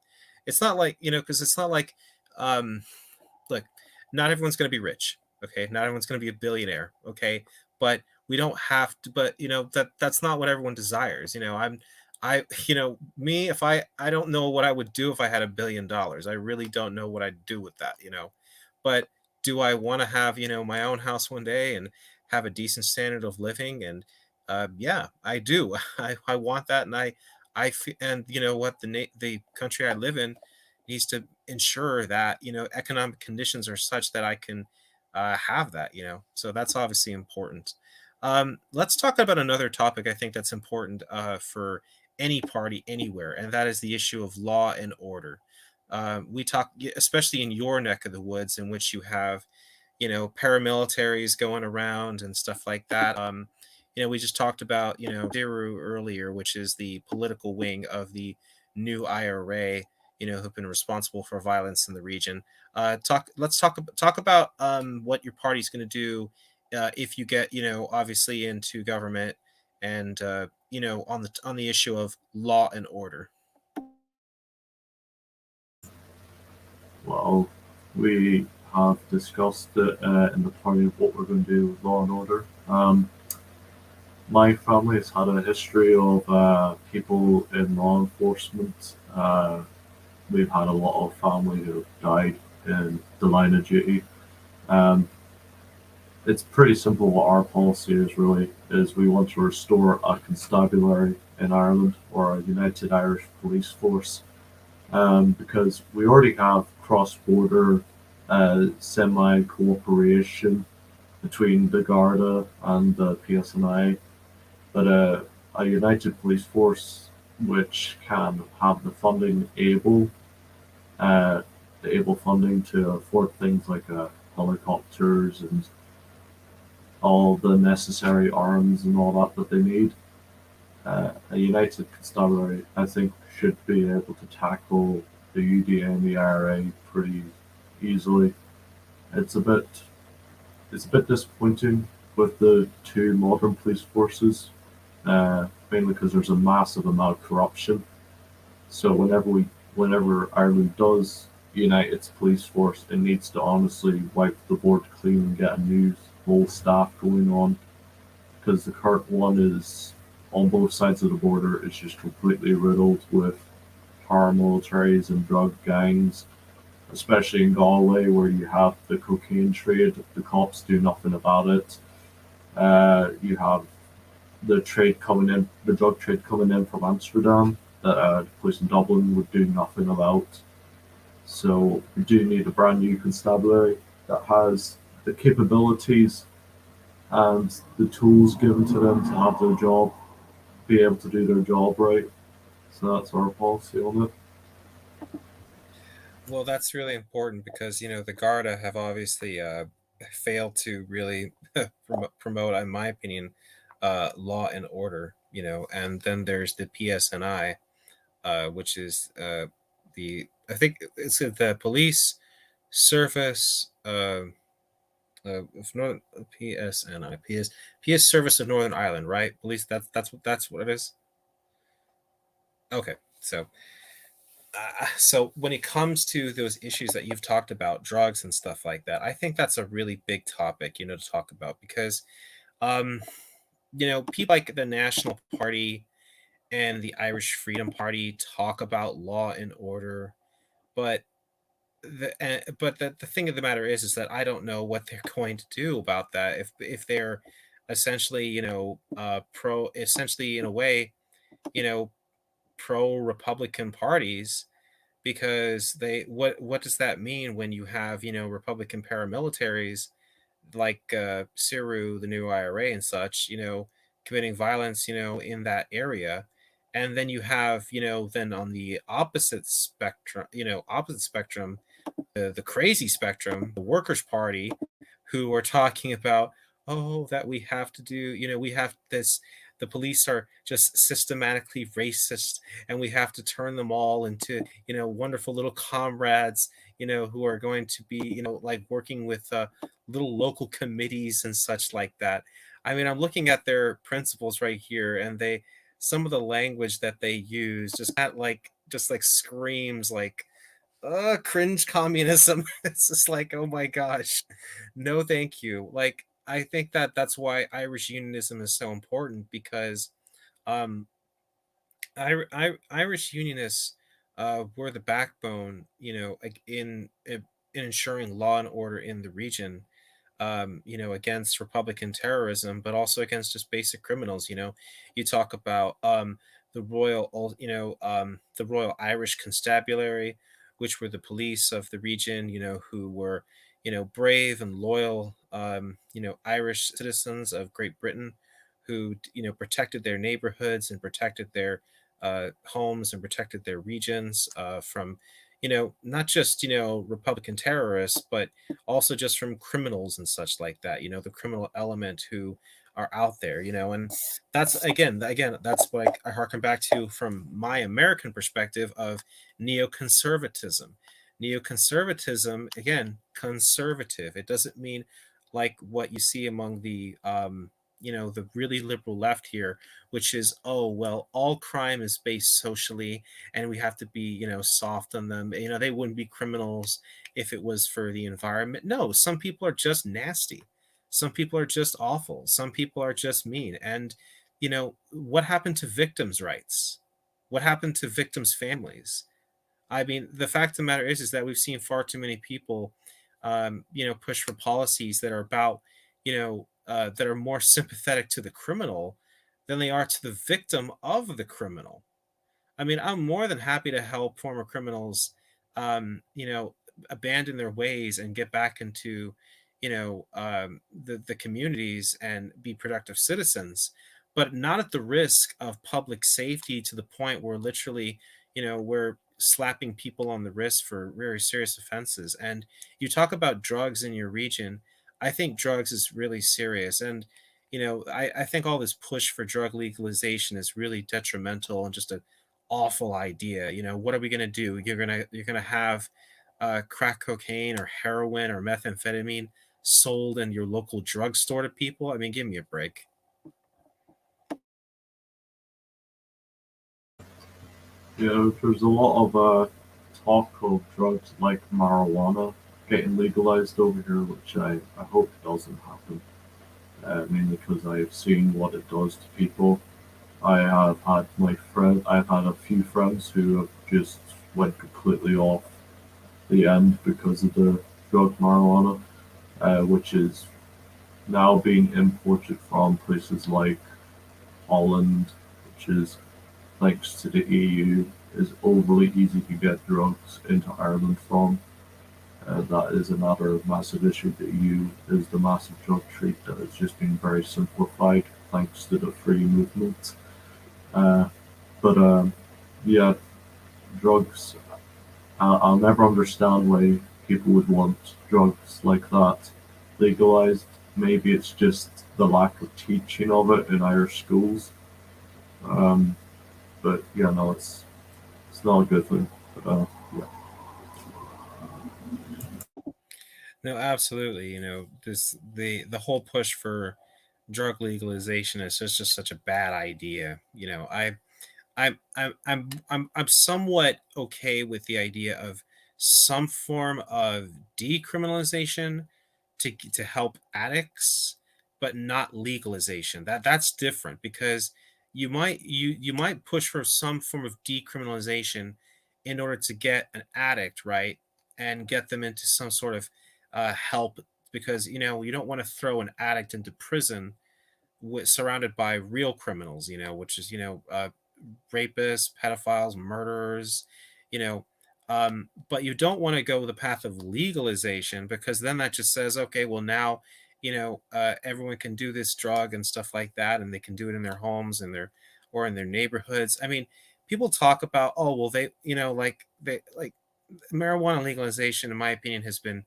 It's not like because it's not like um look, not everyone's going to be rich, okay, not everyone's going to be a billionaire, okay, but we don't have to, but that's not what everyone desires. Me, if I don't know what I would do if I had $1 billion. I really don't know what I'd do with that. But do I want to have my own house one day and have a decent standard of living? And yeah, I do. I want that, and and what, the country I live in needs to ensure that economic conditions are such that I can have that. So that's obviously important. Let's talk about another topic I think that's important for any party anywhere, and that is the issue of law and order. We talk, especially in your neck of the woods, in which you have paramilitaries going around and stuff like that. We just talked about Diru earlier, which is the political wing of the new IRA, who've been responsible for violence in the region. Let's talk about what your party's going to do if you get obviously into government, and on the issue of law and order. Well, we have discussed it in the party of what we're going to do with law and order. My family has had a history of people in law enforcement. We've had a lot of family who have died in the line of duty. Um, it's pretty simple what our policy is really is we want to restore a constabulary in Ireland or a United Irish Police Force because we already have cross-border semi-cooperation between the Garda and the PSNI, but a united police force which can have uh, the able funding to afford things like helicopters and all the necessary arms and all that they need. A united constabulary, I think, should be able to tackle the UDA and the IRA pretty easily. It's a bit it's a bit disappointing with the two modern police forces, mainly because there's a massive amount of corruption. So whenever Ireland does unite its police force, it needs to honestly wipe the board clean and get a new whole staff going on because the current one is on both sides of the border is just completely riddled with paramilitaries and drug gangs, especially in Galway where you have the cocaine trade. The cops do nothing about it. You have the drug trade coming in from Amsterdam that the police in Dublin would do nothing about. So we do need a brand new constabulary that has the capabilities and the tools given to them to have their job, be able to do their job right. So that's our policy on it. Well, that's really important because the Garda have obviously failed to really promote, in my opinion, law and order. And then there's the PSNI, which is the I think it's the police service of Northern PSNI PS Service of Northern Ireland, right? Police. That's what it is. Okay, so when it comes to those issues that you've talked about, drugs and stuff like that, I think that's a really big topic, to talk about because, um, people like the National Party and the Irish Freedom Party talk about law and order, but the thing of the matter is that I don't know what they're going to do about that if they're essentially, pro essentially in a way, you know, pro Republican parties because they what does that mean when you have Republican paramilitaries like Siru, the new IRA and such, committing violence, in that area, and then you have then on the opposite spectrum, the crazy spectrum, the Workers' Party, who are talking about, oh, that we have to do, we have this, the police are just systematically racist, and we have to turn them all into, wonderful little comrades, who are going to be, like working with little local committees and such like that. I mean, I'm looking at their principles right here, and some of the language that they use just like screams like cringe communism. It's just like, oh my gosh, no thank you. Like, I think that's why Irish unionism is so important because um Irish Unionists were the backbone, like in ensuring law and order in the region, against Republican terrorism, but also against just basic criminals. You talk about the Royal Irish Constabulary, which were the police of the region, who were, brave and loyal, Irish citizens of Great Britain who, protected their neighborhoods and protected their homes and protected their regions from, not just, Republican terrorists, but also just from criminals and such like that, the criminal element who are out there, and that's again, that's what I harken back to from my American perspective of neoconservatism. Neoconservatism, again, conservative. It doesn't mean like what you see among the really liberal left here, which is, oh well, all crime is based socially and we have to be, soft on them. They wouldn't be criminals if it was for the environment. No, some people are just nasty. Some people are just awful. Some people are just mean. And what happened to victims' rights? What happened to victims' families? I mean, the fact of the matter is that we've seen far too many people, push for policies that are about, that are more sympathetic to the criminal than they are to the victim of the criminal. I mean, I'm more than happy to help former criminals, abandon their ways and get back into, the communities and be productive citizens, but not at the risk of public safety to the point where literally, we're slapping people on the wrist for very serious offenses. And you talk about drugs in your region. I think drugs is really serious. And I think all this push for drug legalization is really detrimental and just a awful idea. What are we going to do? You're going to have crack cocaine or heroin or methamphetamine sold in your local drugstore to people? I mean, give me a break. Yeah, there's a lot of talk of drugs like marijuana getting legalized over here, which I hope doesn't happen. Mainly because I've seen what it does to people. I've had a few friends who have just went completely off the end because of the drug marijuana, which is now being imported from places like Holland, which is, thanks to the EU, is overly easy to get drugs into Ireland from. That is another massive issue. The EU is the massive drug trade that has just been very simplified thanks to the free movement. Uh, but yeah, drugs. I'll never understand why people would want drugs like that legalized. Maybe it's just the lack of teaching of it in Irish schools. Um, but yeah, no, it's not a good thing. But yeah. No, absolutely. The whole push for drug legalization is just such a bad idea. I'm somewhat okay with the idea of some form of decriminalization to help addicts, but not legalization. That's different because you might push for some form of decriminalization in order to get an addict right and get them into some sort of help, because you don't want to throw an addict into prison surrounded by real criminals, which is rapists, pedophiles, murderers, you know. But you don't want to go the path of legalization, because then that just says, okay, well now, everyone can do this drug and stuff like that, and they can do it in their homes and their or in their neighborhoods. I mean, people talk about, oh well, they like marijuana legalization, in my opinion, has been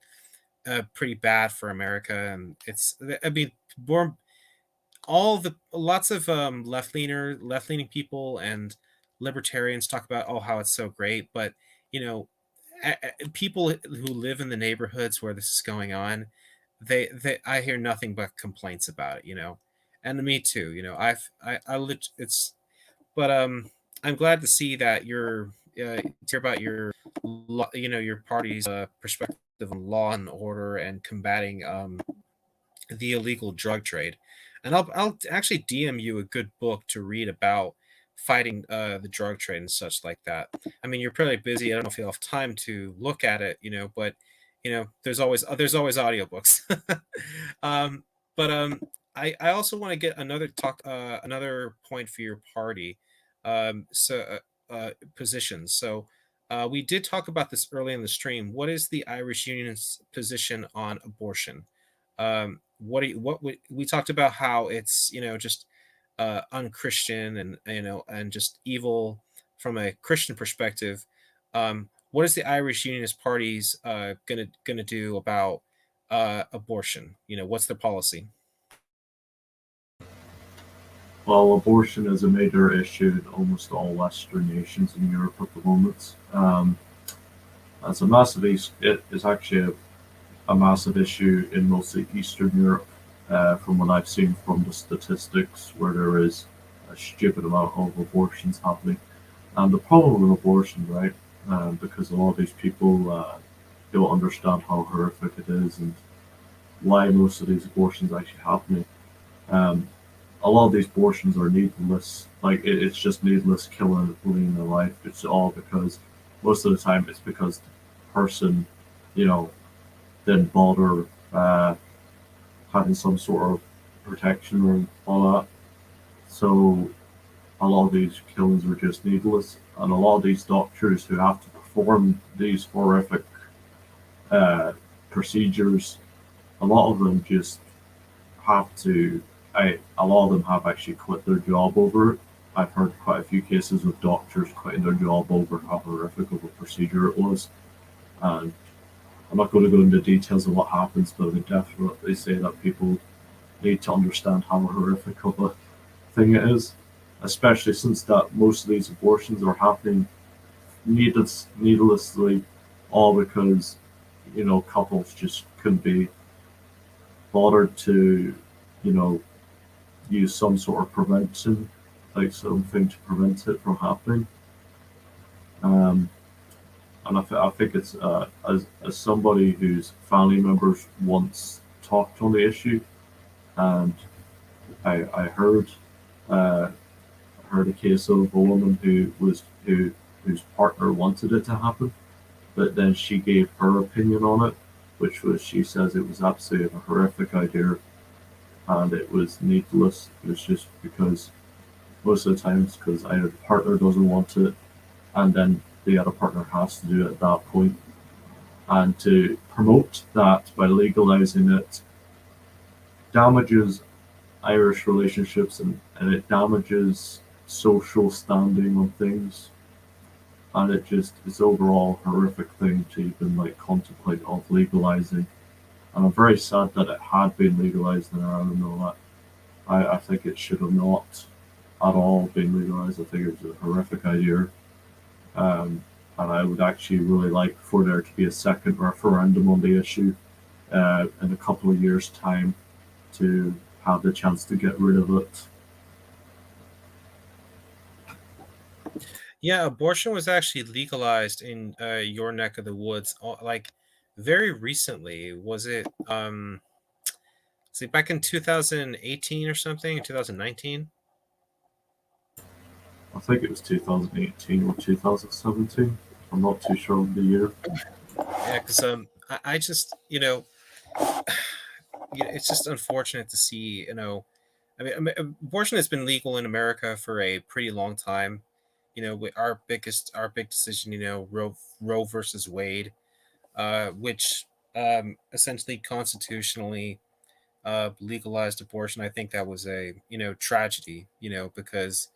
pretty bad for America, and I mean, more all the lots of left leaning people and libertarians talk about, oh, how it's so great, but you know people who live in the neighborhoods where this is going on, they I hear nothing but complaints about it, and me too. It's but I'm glad to see that to hear about your party's perspective on law and order and combating the illegal drug trade. And I'll actually DM you a good book to read about fighting the drug trade and such like that. I mean, you're pretty busy. I don't know if you'll have time to look at it, but there's always audiobooks. um, but I also want to get another point for your party. Positions. So we did talk about this early in the stream. What is the Irish Union's position on abortion? We talked about how it's just unchristian and and just evil from a Christian perspective. What is the Irish Unionist Party's gonna do about abortion? What's their policy? Well, abortion is a major issue in almost all Western nations in Europe at the moment. It's a massive. It is actually a massive issue in mostly Eastern Europe, from what I've seen from the statistics, where there is a stupid amount of abortions happening. And the problem with abortion, right, because a lot of these people don't understand how horrific it is and why most of these abortions are actually happening. Um, a lot of these abortions are needless. Like it's just needless killing and their life. It's all because most of the time it's because the person, you know, didn't bother having some sort of protection or all that. So a lot of these killings are just needless, and a lot of these doctors who have to perform these horrific uh, procedures, a lot of them just have to. A lot of them have actually quit their job over it. I've heard quite a few cases of doctors quitting their job over how horrific of a procedure it was. And I'm not going to go into details of what happens, but I would definitely say that people need to understand how horrific of a thing it is, especially since that most of these abortions are happening needlessly, all because couples just couldn't be bothered to you know use some sort of prevention, like something to prevent it from happening. Um, and I think it's as somebody whose family members once talked on the issue, and I uh, heard a case of a woman whose partner wanted it to happen, but then she gave her opinion on it, which was she says it was absolutely a horrific idea and it was needless. It was just because most of the times because either the partner doesn't want it and then the other partner has to do it at that point. And to promote that by legalizing it damages Irish relationships and it damages social standing on things. And it just is overall a horrific thing to even like contemplate of legalizing. And I'm very sad that it had been legalized in Ireland. Though that I think it should have not at all been legalized. I think it was a horrific idea. And I would actually really like for there to be a second referendum on the issue in a couple of years' time to have the chance to get rid of it. Yeah, abortion was actually legalized in your neck of the woods, like very recently. Was it? See, back in 2018 or something, 2019. I think it was 2018 or 2017. I'm not too sure of the year. Yeah, because I just it's just unfortunate to see abortion has been legal in America for a pretty long time. Our big decision, Roe versus Wade, which essentially constitutionally legalized abortion. I think that was a tragedy, because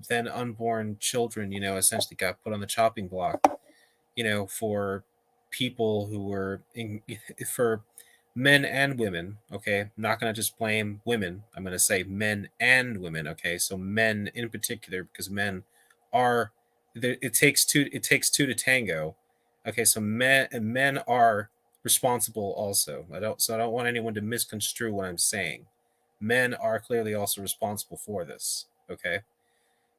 then unborn children, essentially got put on the chopping block, for people who were for men and women. Okay, I'm not going to just blame women. I'm going to say men and women. Okay, so men in particular, because men are it takes two. It takes two to tango. Okay, so men are responsible also. I don't want anyone to misconstrue what I'm saying. Men are clearly also responsible for this. Okay,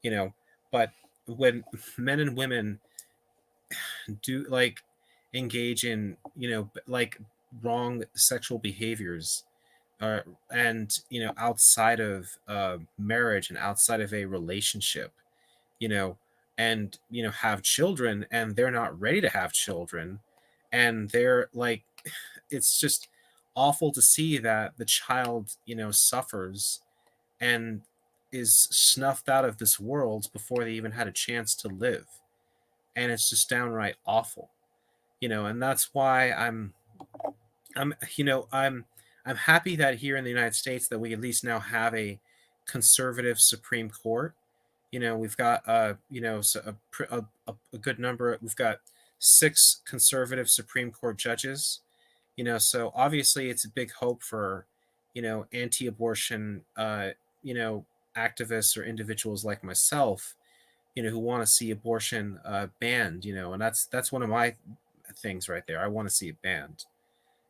you know, but when men and women do like engage in like wrong sexual behaviors, uh, and outside of marriage and outside of a relationship, you know and have children, and they're not ready to have children, and they're like it's just awful to see that the child suffers and is snuffed out of this world before they even had a chance to live. And it's just downright awful. And that's why I'm you know I'm happy that here in the United States that we at least now have a conservative Supreme Court. We've got a good number. We've got six conservative Supreme Court judges. So obviously it's a big hope for anti-abortion activists or individuals like myself, who want to see abortion banned. And that's one of my things right there. I want to see it banned.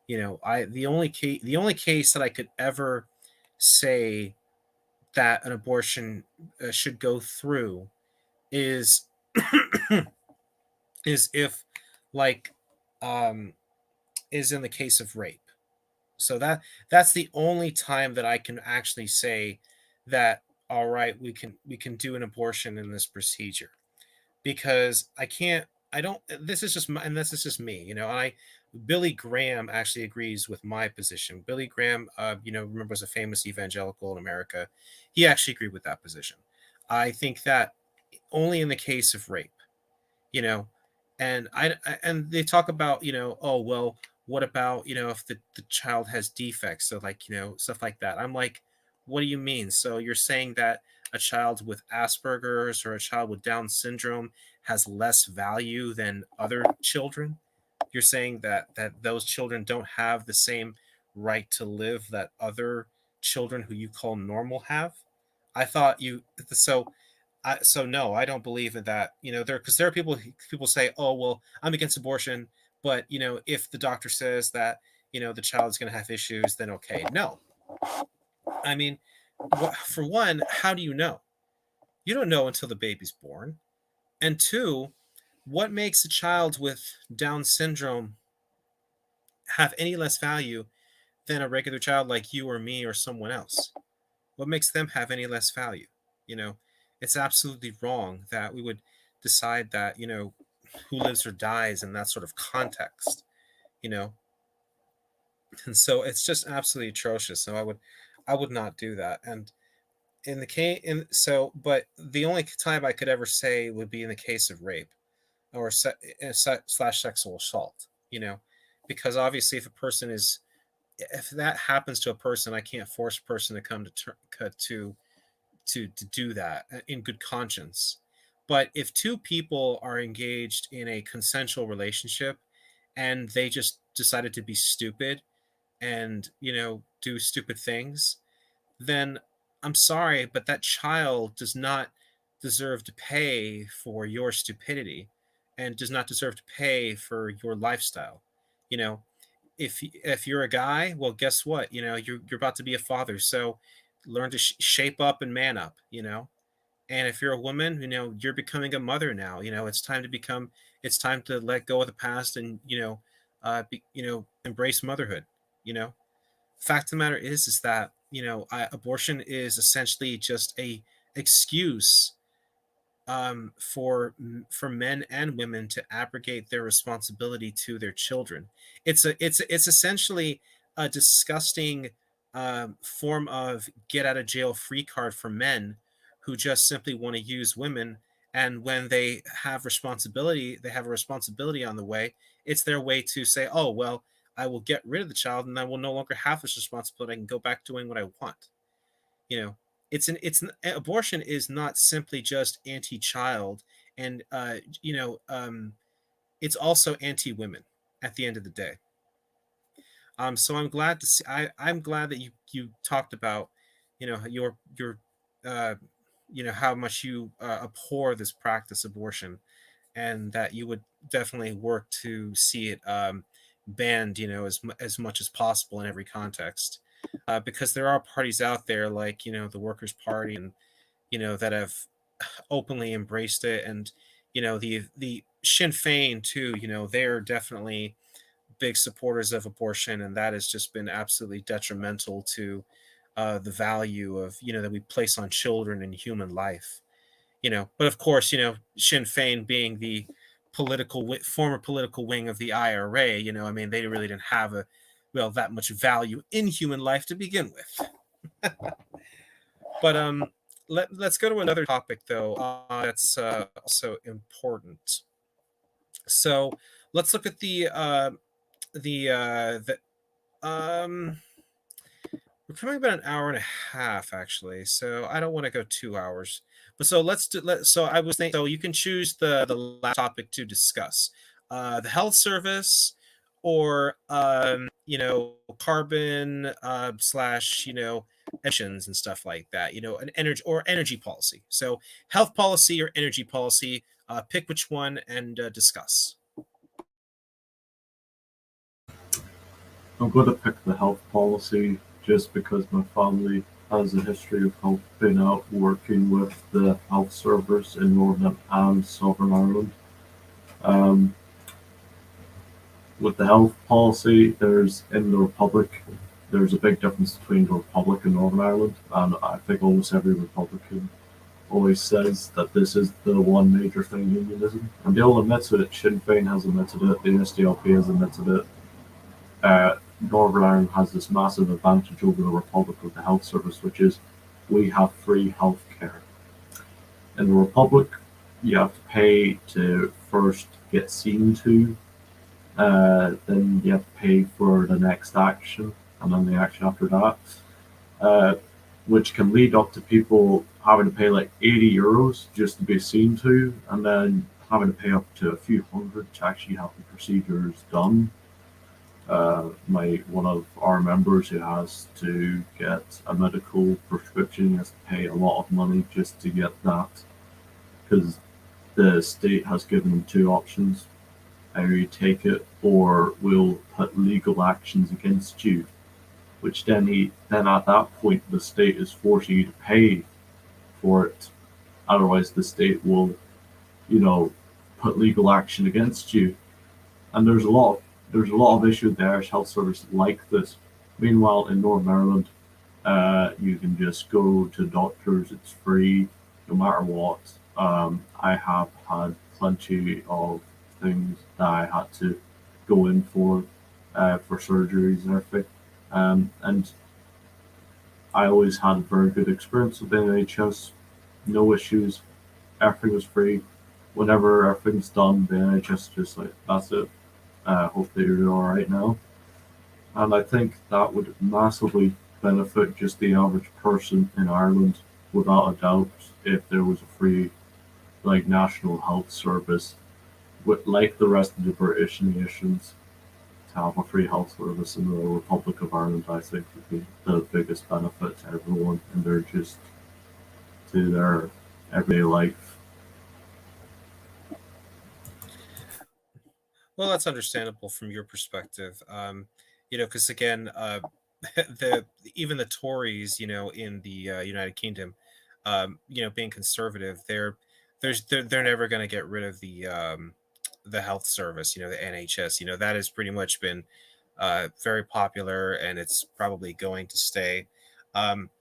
I the only case that I could ever say that an abortion should go through is is if like um is in the case of rape. So that's the only time that I can actually say that all right, we can do an abortion in this procedure, because I can't I don't this is just my, and this is just me, and Billy Graham actually agrees with my position. Billy Graham, remember, was a famous evangelical in America. He actually agreed with that position. I think that only in the case of rape, you know, and they talk about, oh well, what about, if the child has defects, so like, stuff like that. I'm like, what do you mean? So you're saying that a child with Asperger's or a child with Down syndrome has less value than other children? You're saying that those children don't have the same right to live that other children who you call normal have? I thought you so so no, I don't believe in that. There, because there are people say, oh well, I'm against abortion, but if the doctor says that the child's going to have issues, then okay. No, I mean, for one, how do you know? You don't know until the baby's born, and two, what makes a child with Down syndrome have any less value than a regular child like you or me or someone else? What makes them have any less value? You know, it's absolutely wrong that we would decide that, who lives or dies in that sort of context, you know. And so it's just absolutely atrocious. So I would not do that. And in the case in so but the only time I could ever say would be in the case of rape or slash sexual assault, because obviously if that happens to a person, I can't force a person to come to do that in good conscience. But if two people are engaged in a consensual relationship and they just decided to be stupid and do stupid things, then I'm sorry, but that child does not deserve to pay for your stupidity and does not deserve to pay for your lifestyle. You know, if you're a guy, well, guess what? You're about to be a father, so learn to shape up and man up. And if you're a woman, you're becoming a mother now. It's time to let go of the past and embrace motherhood. You know, Fact of the matter is that abortion is essentially just a excuse for men and women to abrogate their responsibility to their children. It's essentially a disgusting form of get out of jail free card for men who just simply want to use women. And when they have a responsibility on the way. It's their way to say, oh well, I will get rid of the child and I will no longer have this responsibility. I can go back doing what I want. You know, abortion is not simply just anti-child, and it's also anti-women at the end of the day. So I'm glad to see. I'm glad that you talked about, your uh, how much you abhor this practice abortion, and that you would definitely work to see it banned, as much as possible in every context, because there are parties out there like the Workers' Party and that have openly embraced it, and the Sinn Féin too. They're definitely big supporters of abortion, and that has just been absolutely detrimental to the value of that we place on children and human life. But of course, Sinn Féin being the former political wing of the IRA, I mean, they really didn't have that much value in human life to begin with. But let's go to another topic though, that's also important. So let's look at the we're coming about an hour and a half actually, so I don't want to go 2 hours. But so so I was thinking, so you can choose the last topic to discuss, the health service, or carbon slash emissions and stuff like that. An energy policy. So health policy or energy policy. Pick which one and discuss. I'm going to pick the health policy just because my family has a history of helping out working with the health service in Northern and Southern Ireland. Um, with the health policy, in the Republic, there's a big difference between the Republic and Northern Ireland, and I think almost every Republican always says that this is the one major thing, unionism, and they all admit it. Sinn Féin has admitted it, the SDLP has admitted it, Northern Ireland has this massive advantage over the Republic with the health service, which is we have free health care. In the Republic, you have to pay to first get seen to, then you have to pay for the next action, and then the action after that, uh, which can lead up to people having to pay like €80 just to be seen to, and then having to pay up to a few hundred to actually have the procedures done. My one of our members who has to get a medical prescription has to pay a lot of money just to get that because the state has given them two options: either you take it or we'll put legal actions against you. Which then at that point the state is forcing you to pay for it. Otherwise, the state will, you know, put legal action against you. And there's a lot of issues with the Irish health service like this. Meanwhile, in Northern Ireland, you can just go to doctors; it's free, no matter what. I have had plenty of things that I had to go in for surgeries and everything, and I always had a very good experience with the NHS. No issues. Everything was free. Whenever everything's done, the NHS just like that's it. Hope that you're all right now. And I think that would massively benefit just the average person in Ireland, without a doubt, if there was a free, like, national health service, with like the rest of the British nations, to have a free health service in the Republic of Ireland. I think would be the biggest benefit to everyone, and they're just to their everyday life. Well, that's understandable from your perspective. Because again, the even the Tories, in the United Kingdom, being conservative, they're never going to get rid of the health service, the NHS. That has pretty much been very popular, and it's probably going to stay. Um,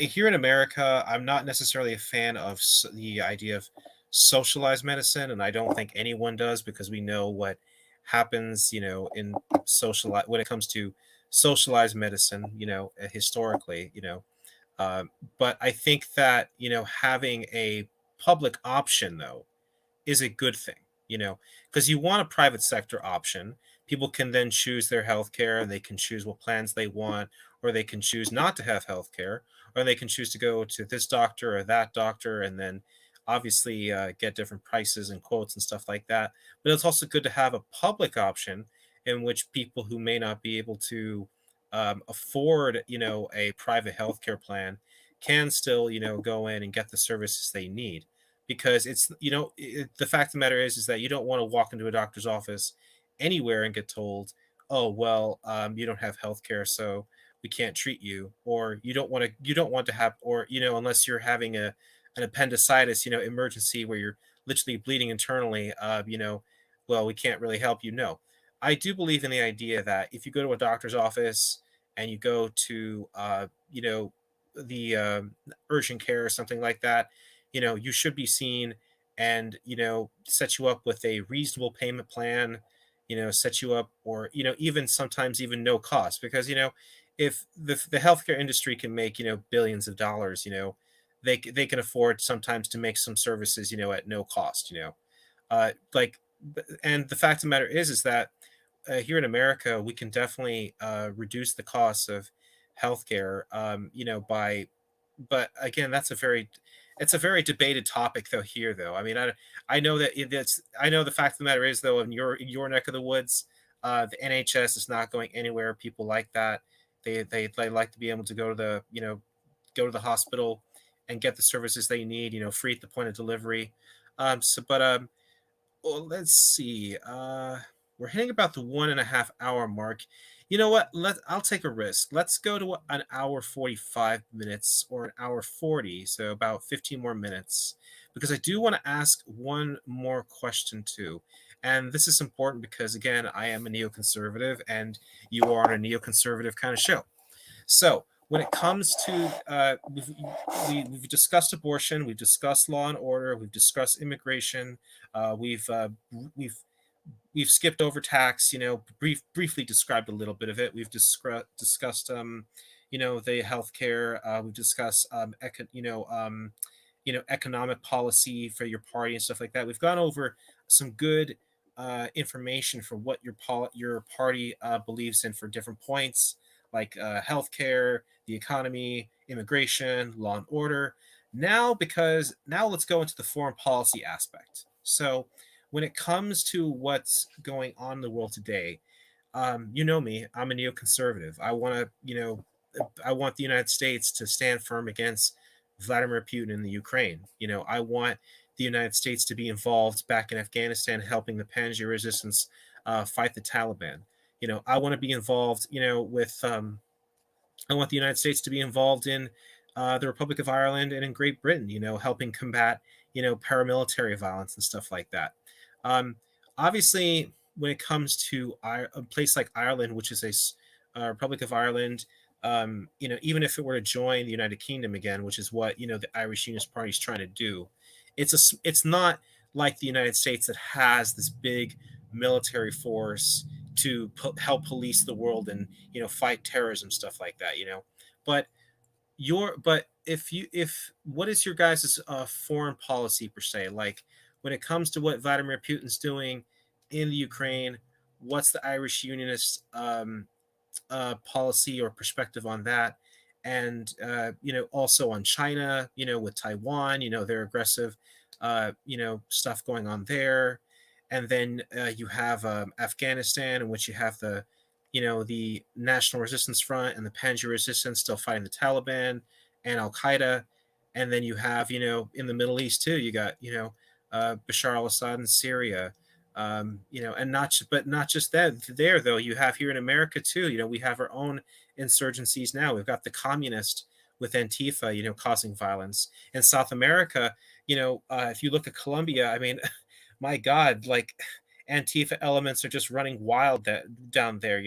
Here in America, I'm not necessarily a fan of the idea of socialized medicine, and I don't think anyone does because we know what happens, in when it comes to socialized medicine, historically, but I think that, having a public option, though, is a good thing, because you want a private sector option. People can then choose their healthcare, and they can choose what plans they want, or they can choose not to have healthcare, or they can choose to go to this doctor or that doctor, and then obviously get different prices and quotes and stuff like that. But it's also good to have a public option in which people who may not be able to afford, a private healthcare plan can still, go in and get the services they need, because it's the fact of the matter is that you don't want to walk into a doctor's office anywhere and get told, oh well, you don't have health care, so we can't treat you, or you don't want to have, or unless you're having an appendicitis emergency where you're literally bleeding internally, well, we can't really help you. No, I do believe in the idea that if you go to a doctor's office and you go to the urgent care or something like that, you should be seen, and set you up with a reasonable payment plan, set you up, or even sometimes even no cost, because if the healthcare industry can make billions of dollars, they can afford sometimes to make some services at no cost, like, and the fact of the matter is that here in America, we can definitely reduce the costs of healthcare, by, but again, it's a very debated topic though here though. I mean, I know that I know the fact of the matter is though, in your neck of the woods, the NHS is not going anywhere. People like that. They like to be able to go to the hospital and get the services they need, free at the point of delivery. Well, let's see. We're hitting about the 1.5 hour mark. You know what? I'll take a risk. Let's go to an hour 45 minutes, or an hour 40, so about 15 more minutes, because I do want to ask one more question too. And this is important because again, I am a neoconservative, and you are on a neoconservative kind of show. So when it comes to we've discussed abortion, we've discussed law and order, we've discussed immigration, we've we've skipped over tax. Briefly described a little bit of it. We've discussed the healthcare. We've discussed economic policy for your party and stuff like that. We've gone over some good information for what your party believes in for different points, like healthcare, the economy, immigration, law and order. Now let's go into the foreign policy aspect. So when it comes to what's going on in the world today, you know me, I'm a neoconservative. I want the United States to stand firm against Vladimir Putin in the Ukraine. I want the United States to be involved back in Afghanistan, helping the Panjshir resistance fight the Taliban. I want to be involved, with I want the United States to be involved in the Republic of Ireland and in Great Britain, helping combat, paramilitary violence and stuff like that. Um, Obviously, when it comes to a place like Ireland, which is a Republic of Ireland, even if it were to join the United Kingdom again, which is what the Irish Unionist Party is trying to do, it's not like the United States that has this big military force to help police the world and fight terrorism, stuff like that. But if what is your guys' foreign policy per se, like when it comes to what Vladimir Putin's doing in the Ukraine? What's the Irish Unionist policy or perspective on that? And also on China, with Taiwan, their aggressive stuff going on there. And then you have Afghanistan, in which you have the National Resistance Front and the Panjshir Resistance still fighting the Taliban and Al Qaeda. And then you have, in the Middle East too, you got, Bashar al-Assad in Syria. And not just that there though. You have here in America too. We have our own insurgencies now. We've got the communist with Antifa, causing violence. In South America, if you look at Colombia, I mean, my God, like Antifa elements are just running wild down there,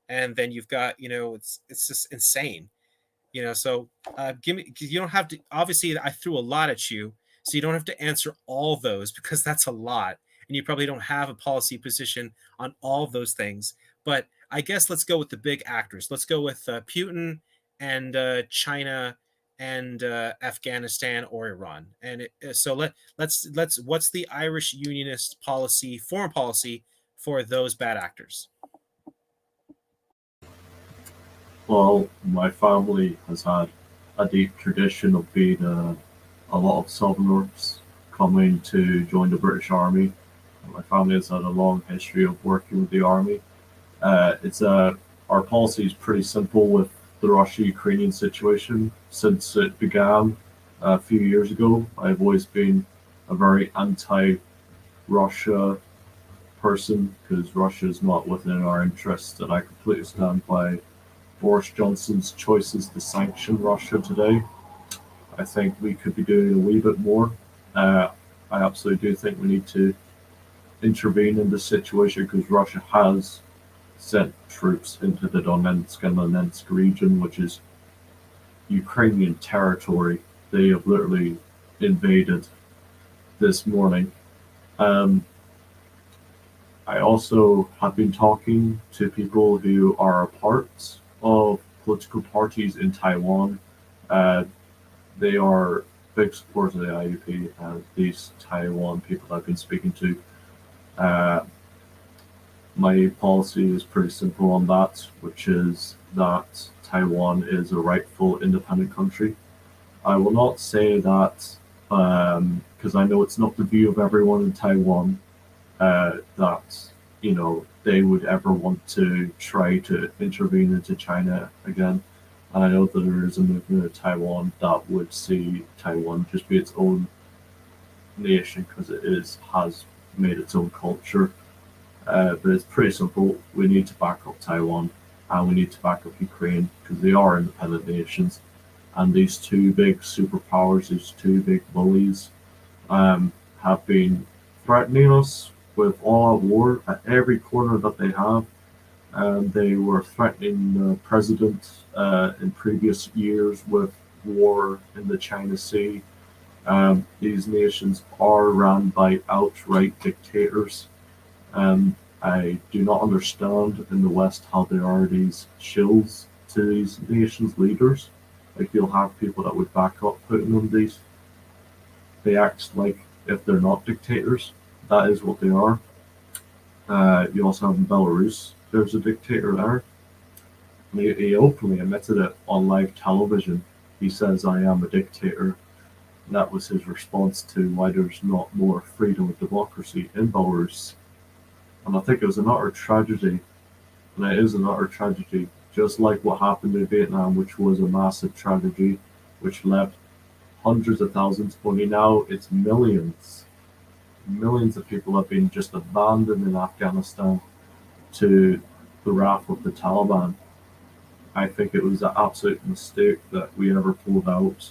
and then you've got, it's just insane. So give me, you don't have to, obviously I threw a lot at you, so you don't have to answer all those because that's a lot, and you probably don't have a policy position on all those things. But I guess let's go with the big actors. Let's go with Putin and China and Afghanistan or Iran. And so let's what's the Irish Unionist policy, foreign policy, for those bad actors? Well, my family has had a deep tradition of being a lot of Southerners coming to join the British Army. My family has had a long history of working with the army. It's Our policy is pretty simple with the Russia-Ukrainian situation. Since it began a few years ago, I've always been a very anti-Russia person because Russia is not within our interests, and I completely stand by Boris Johnson's choices to sanction Russia today. I think we could be doing a wee bit more. I absolutely do think we need to intervene in this situation because Russia has sent troops into the Donetsk and Luhansk region, which is Ukrainian territory. They have literally invaded this morning. I also have been talking to people who are a part of political parties in Taiwan. They are big supporters of the IUP, and these Taiwan people I've been speaking to. My policy is pretty simple on that, which is that Taiwan is a rightful independent country. I will not say that because I know it's not the view of everyone in Taiwan that they would ever want to try to intervene into China again. And I know that there is a movement in Taiwan that would see Taiwan just be its own nation because has made its own culture. But it's pretty simple. We need to back up Taiwan and we need to back up Ukraine because they are independent nations. And these two big superpowers, these two big bullies, have been threatening us with all-out war at every corner that they have. They were threatening the president in previous years with war in the China Sea. These nations are run by outright dictators. And I do not understand in the West how there are these shills to these nations' leaders. Like you'll have people that would back up putting them these. They act like if they're not dictators, that is what they are. You also have in Belarus, there's a dictator there. And he openly admitted it on live television. He says, I am a dictator. And that was his response to why there's not more freedom and democracy in Belarus. And I think it was an utter tragedy, and it is an utter tragedy, just like what happened in Vietnam, which was a massive tragedy, which left hundreds of thousands, only now it's millions. Millions of people have been just abandoned in Afghanistan to the wrath of the Taliban. I think it was an absolute mistake that we ever pulled out,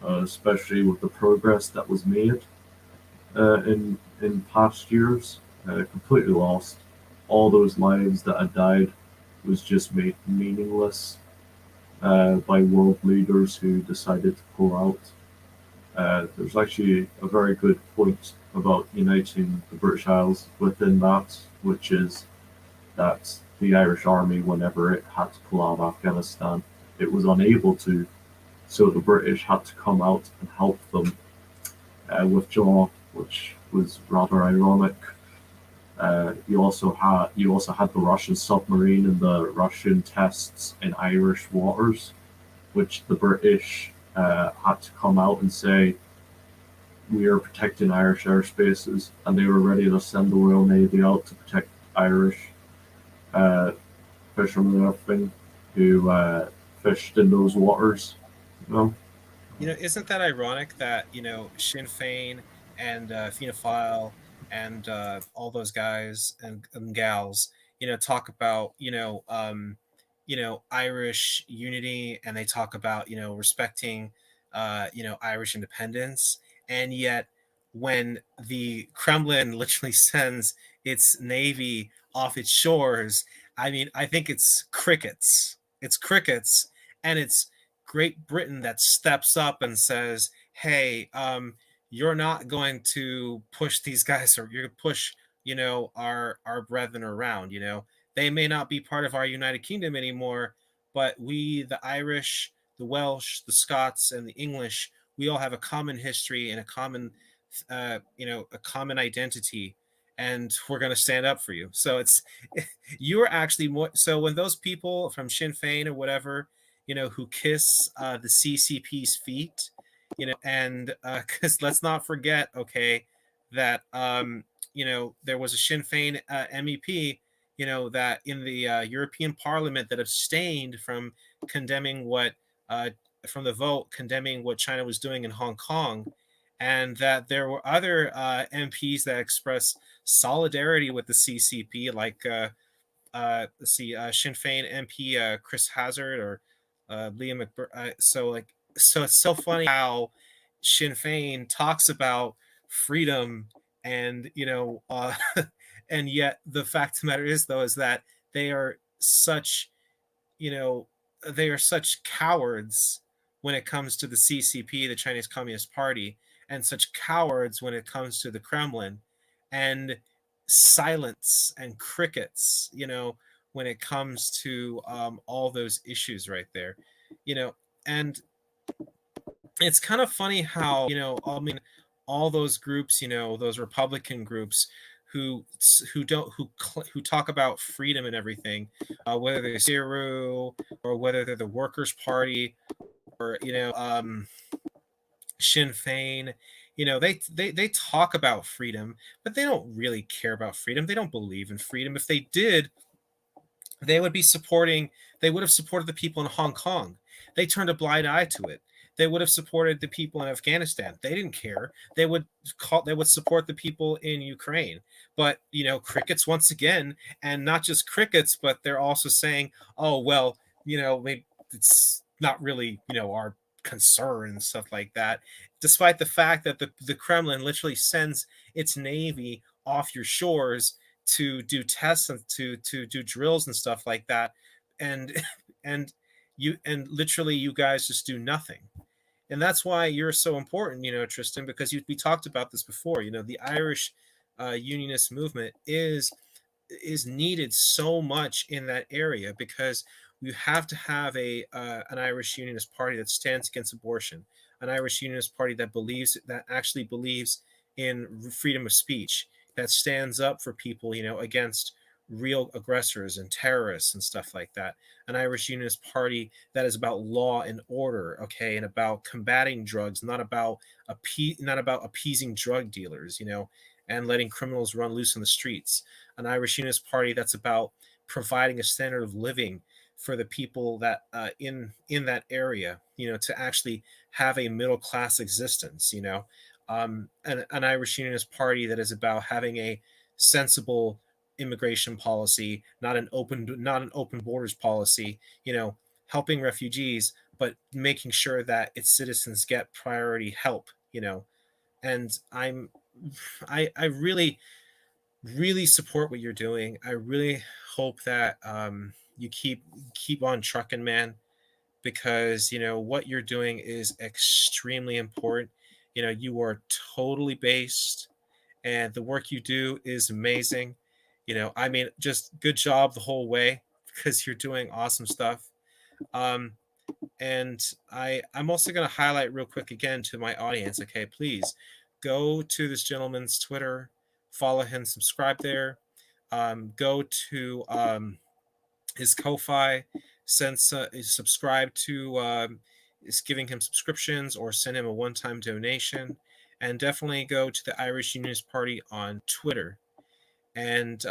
especially with the progress that was made in past years. Completely lost. All those lives that had died was just made meaningless by world leaders who decided to pull out. There's actually a very good point about uniting the British Isles within that, which is that the Irish Army, whenever it had to pull out of Afghanistan, it was unable to, so the British had to come out and help them withdraw, which was rather ironic. You also had the Russian submarine and the Russian tests in Irish waters, which the British had to come out and say we are protecting Irish airspaces, and they were ready to send the Royal Navy out to protect Irish uh, fishermen and everything who fished in those waters. You know, Isn't that ironic that Sinn Fein and Fianna Fáil and all those guys and gals, talk about Irish unity, and they talk about respecting Irish independence, and yet when the Kremlin literally sends its navy off its shores, I mean, I think it's crickets. It's crickets, and it's Great Britain that steps up and says, "Hey, you're not going to push these guys, or you're going to push, our brethren around. They may not be part of our United Kingdom anymore, but we, the Irish, the Welsh, the Scots, and the English, we all have a common history and a common identity." And we're going to stand up for you. So it's you're actually more. So when those people from Sinn Fein or whatever, who kiss the CCP's feet, and because let's not forget, okay, that there was a Sinn Fein MEP, that in the European Parliament that abstained from condemning uh, from the vote condemning what China was doing in Hong Kong, and that there were other MPs that expressed solidarity with the CCP, like let's see, Sinn Fein MP Chris Hazard or Liam McBur. So it's so funny how Sinn Fein talks about freedom, and and yet the fact of the matter is, though, is that they are such you know they are such cowards when it comes to the CCP, the Chinese Communist Party, and such cowards when it comes to the Kremlin, and silence and crickets, when it comes to all those issues right there, you know, and it's kind of funny how I mean, all those groups, those Republican groups who don't who talk about freedom and everything, whether they're CRU or whether they're the Workers' Party or Sinn Fein. They talk about freedom, but they don't really care about freedom. They don't believe in freedom. If they did, they would be supporting they would have supported the people in Hong Kong. They turned a blind eye to it. They would have supported the people in Afghanistan. They didn't care. They would support the people in Ukraine. But crickets once again, and not just crickets, but they're also saying, oh well, it's not really our concern and stuff like that, despite the fact that the Kremlin literally sends its navy off your shores to do tests and to do drills and stuff like that, and and literally you guys just do nothing. And that's why you're so important, Tristan, because we talked about this before. The Irish unionist movement is needed so much in that area, because you have to have a an Irish Unionist Party that stands against abortion, an Irish Unionist Party that actually believes in freedom of speech, that stands up for people, against real aggressors and terrorists and stuff like that. An Irish Unionist Party that is about law and order, okay, and about combating drugs, not about appeasing drug dealers, and letting criminals run loose in the streets. An Irish Unionist Party that's about providing a standard of living for the people that in that area, to actually have a middle class existence. An Irish Unionist Party that is about having a sensible immigration policy, not an open borders policy. Helping refugees, but making sure that its citizens get priority help. And I really support what you're doing. I really hope that you keep on trucking, man, because what you're doing is extremely important. You are totally based, and the work you do is amazing. I mean, just good job the whole way, because you're doing awesome stuff. Um, and I'm also going to highlight real quick again to my audience. Okay, please go to this gentleman's Twitter, follow him, subscribe there. Go to his Ko-fi, subscribe to is giving him subscriptions, or send him a one-time donation, and definitely go to the Irish Unionist Party on Twitter. And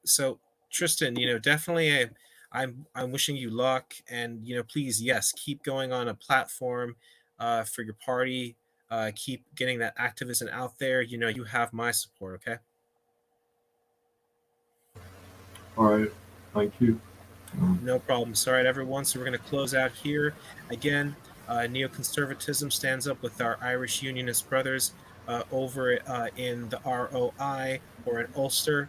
so Tristan, definitely, I'm wishing you luck, and please, yes, keep going on a platform for your party. Keep getting that activism out there. You have my support. Okay. All right. Thank you. No problem. All right, everyone. So we're going to close out here. Again, neoconservatism stands up with our Irish Unionist brothers over in the ROI, or in Ulster.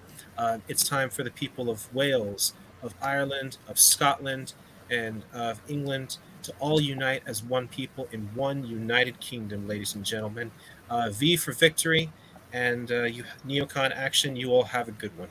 It's time for the people of Wales, of Ireland, of Scotland, and of England to all unite as one people in one united kingdom, ladies and gentlemen. V for victory, and you neocon action. You all have a good one.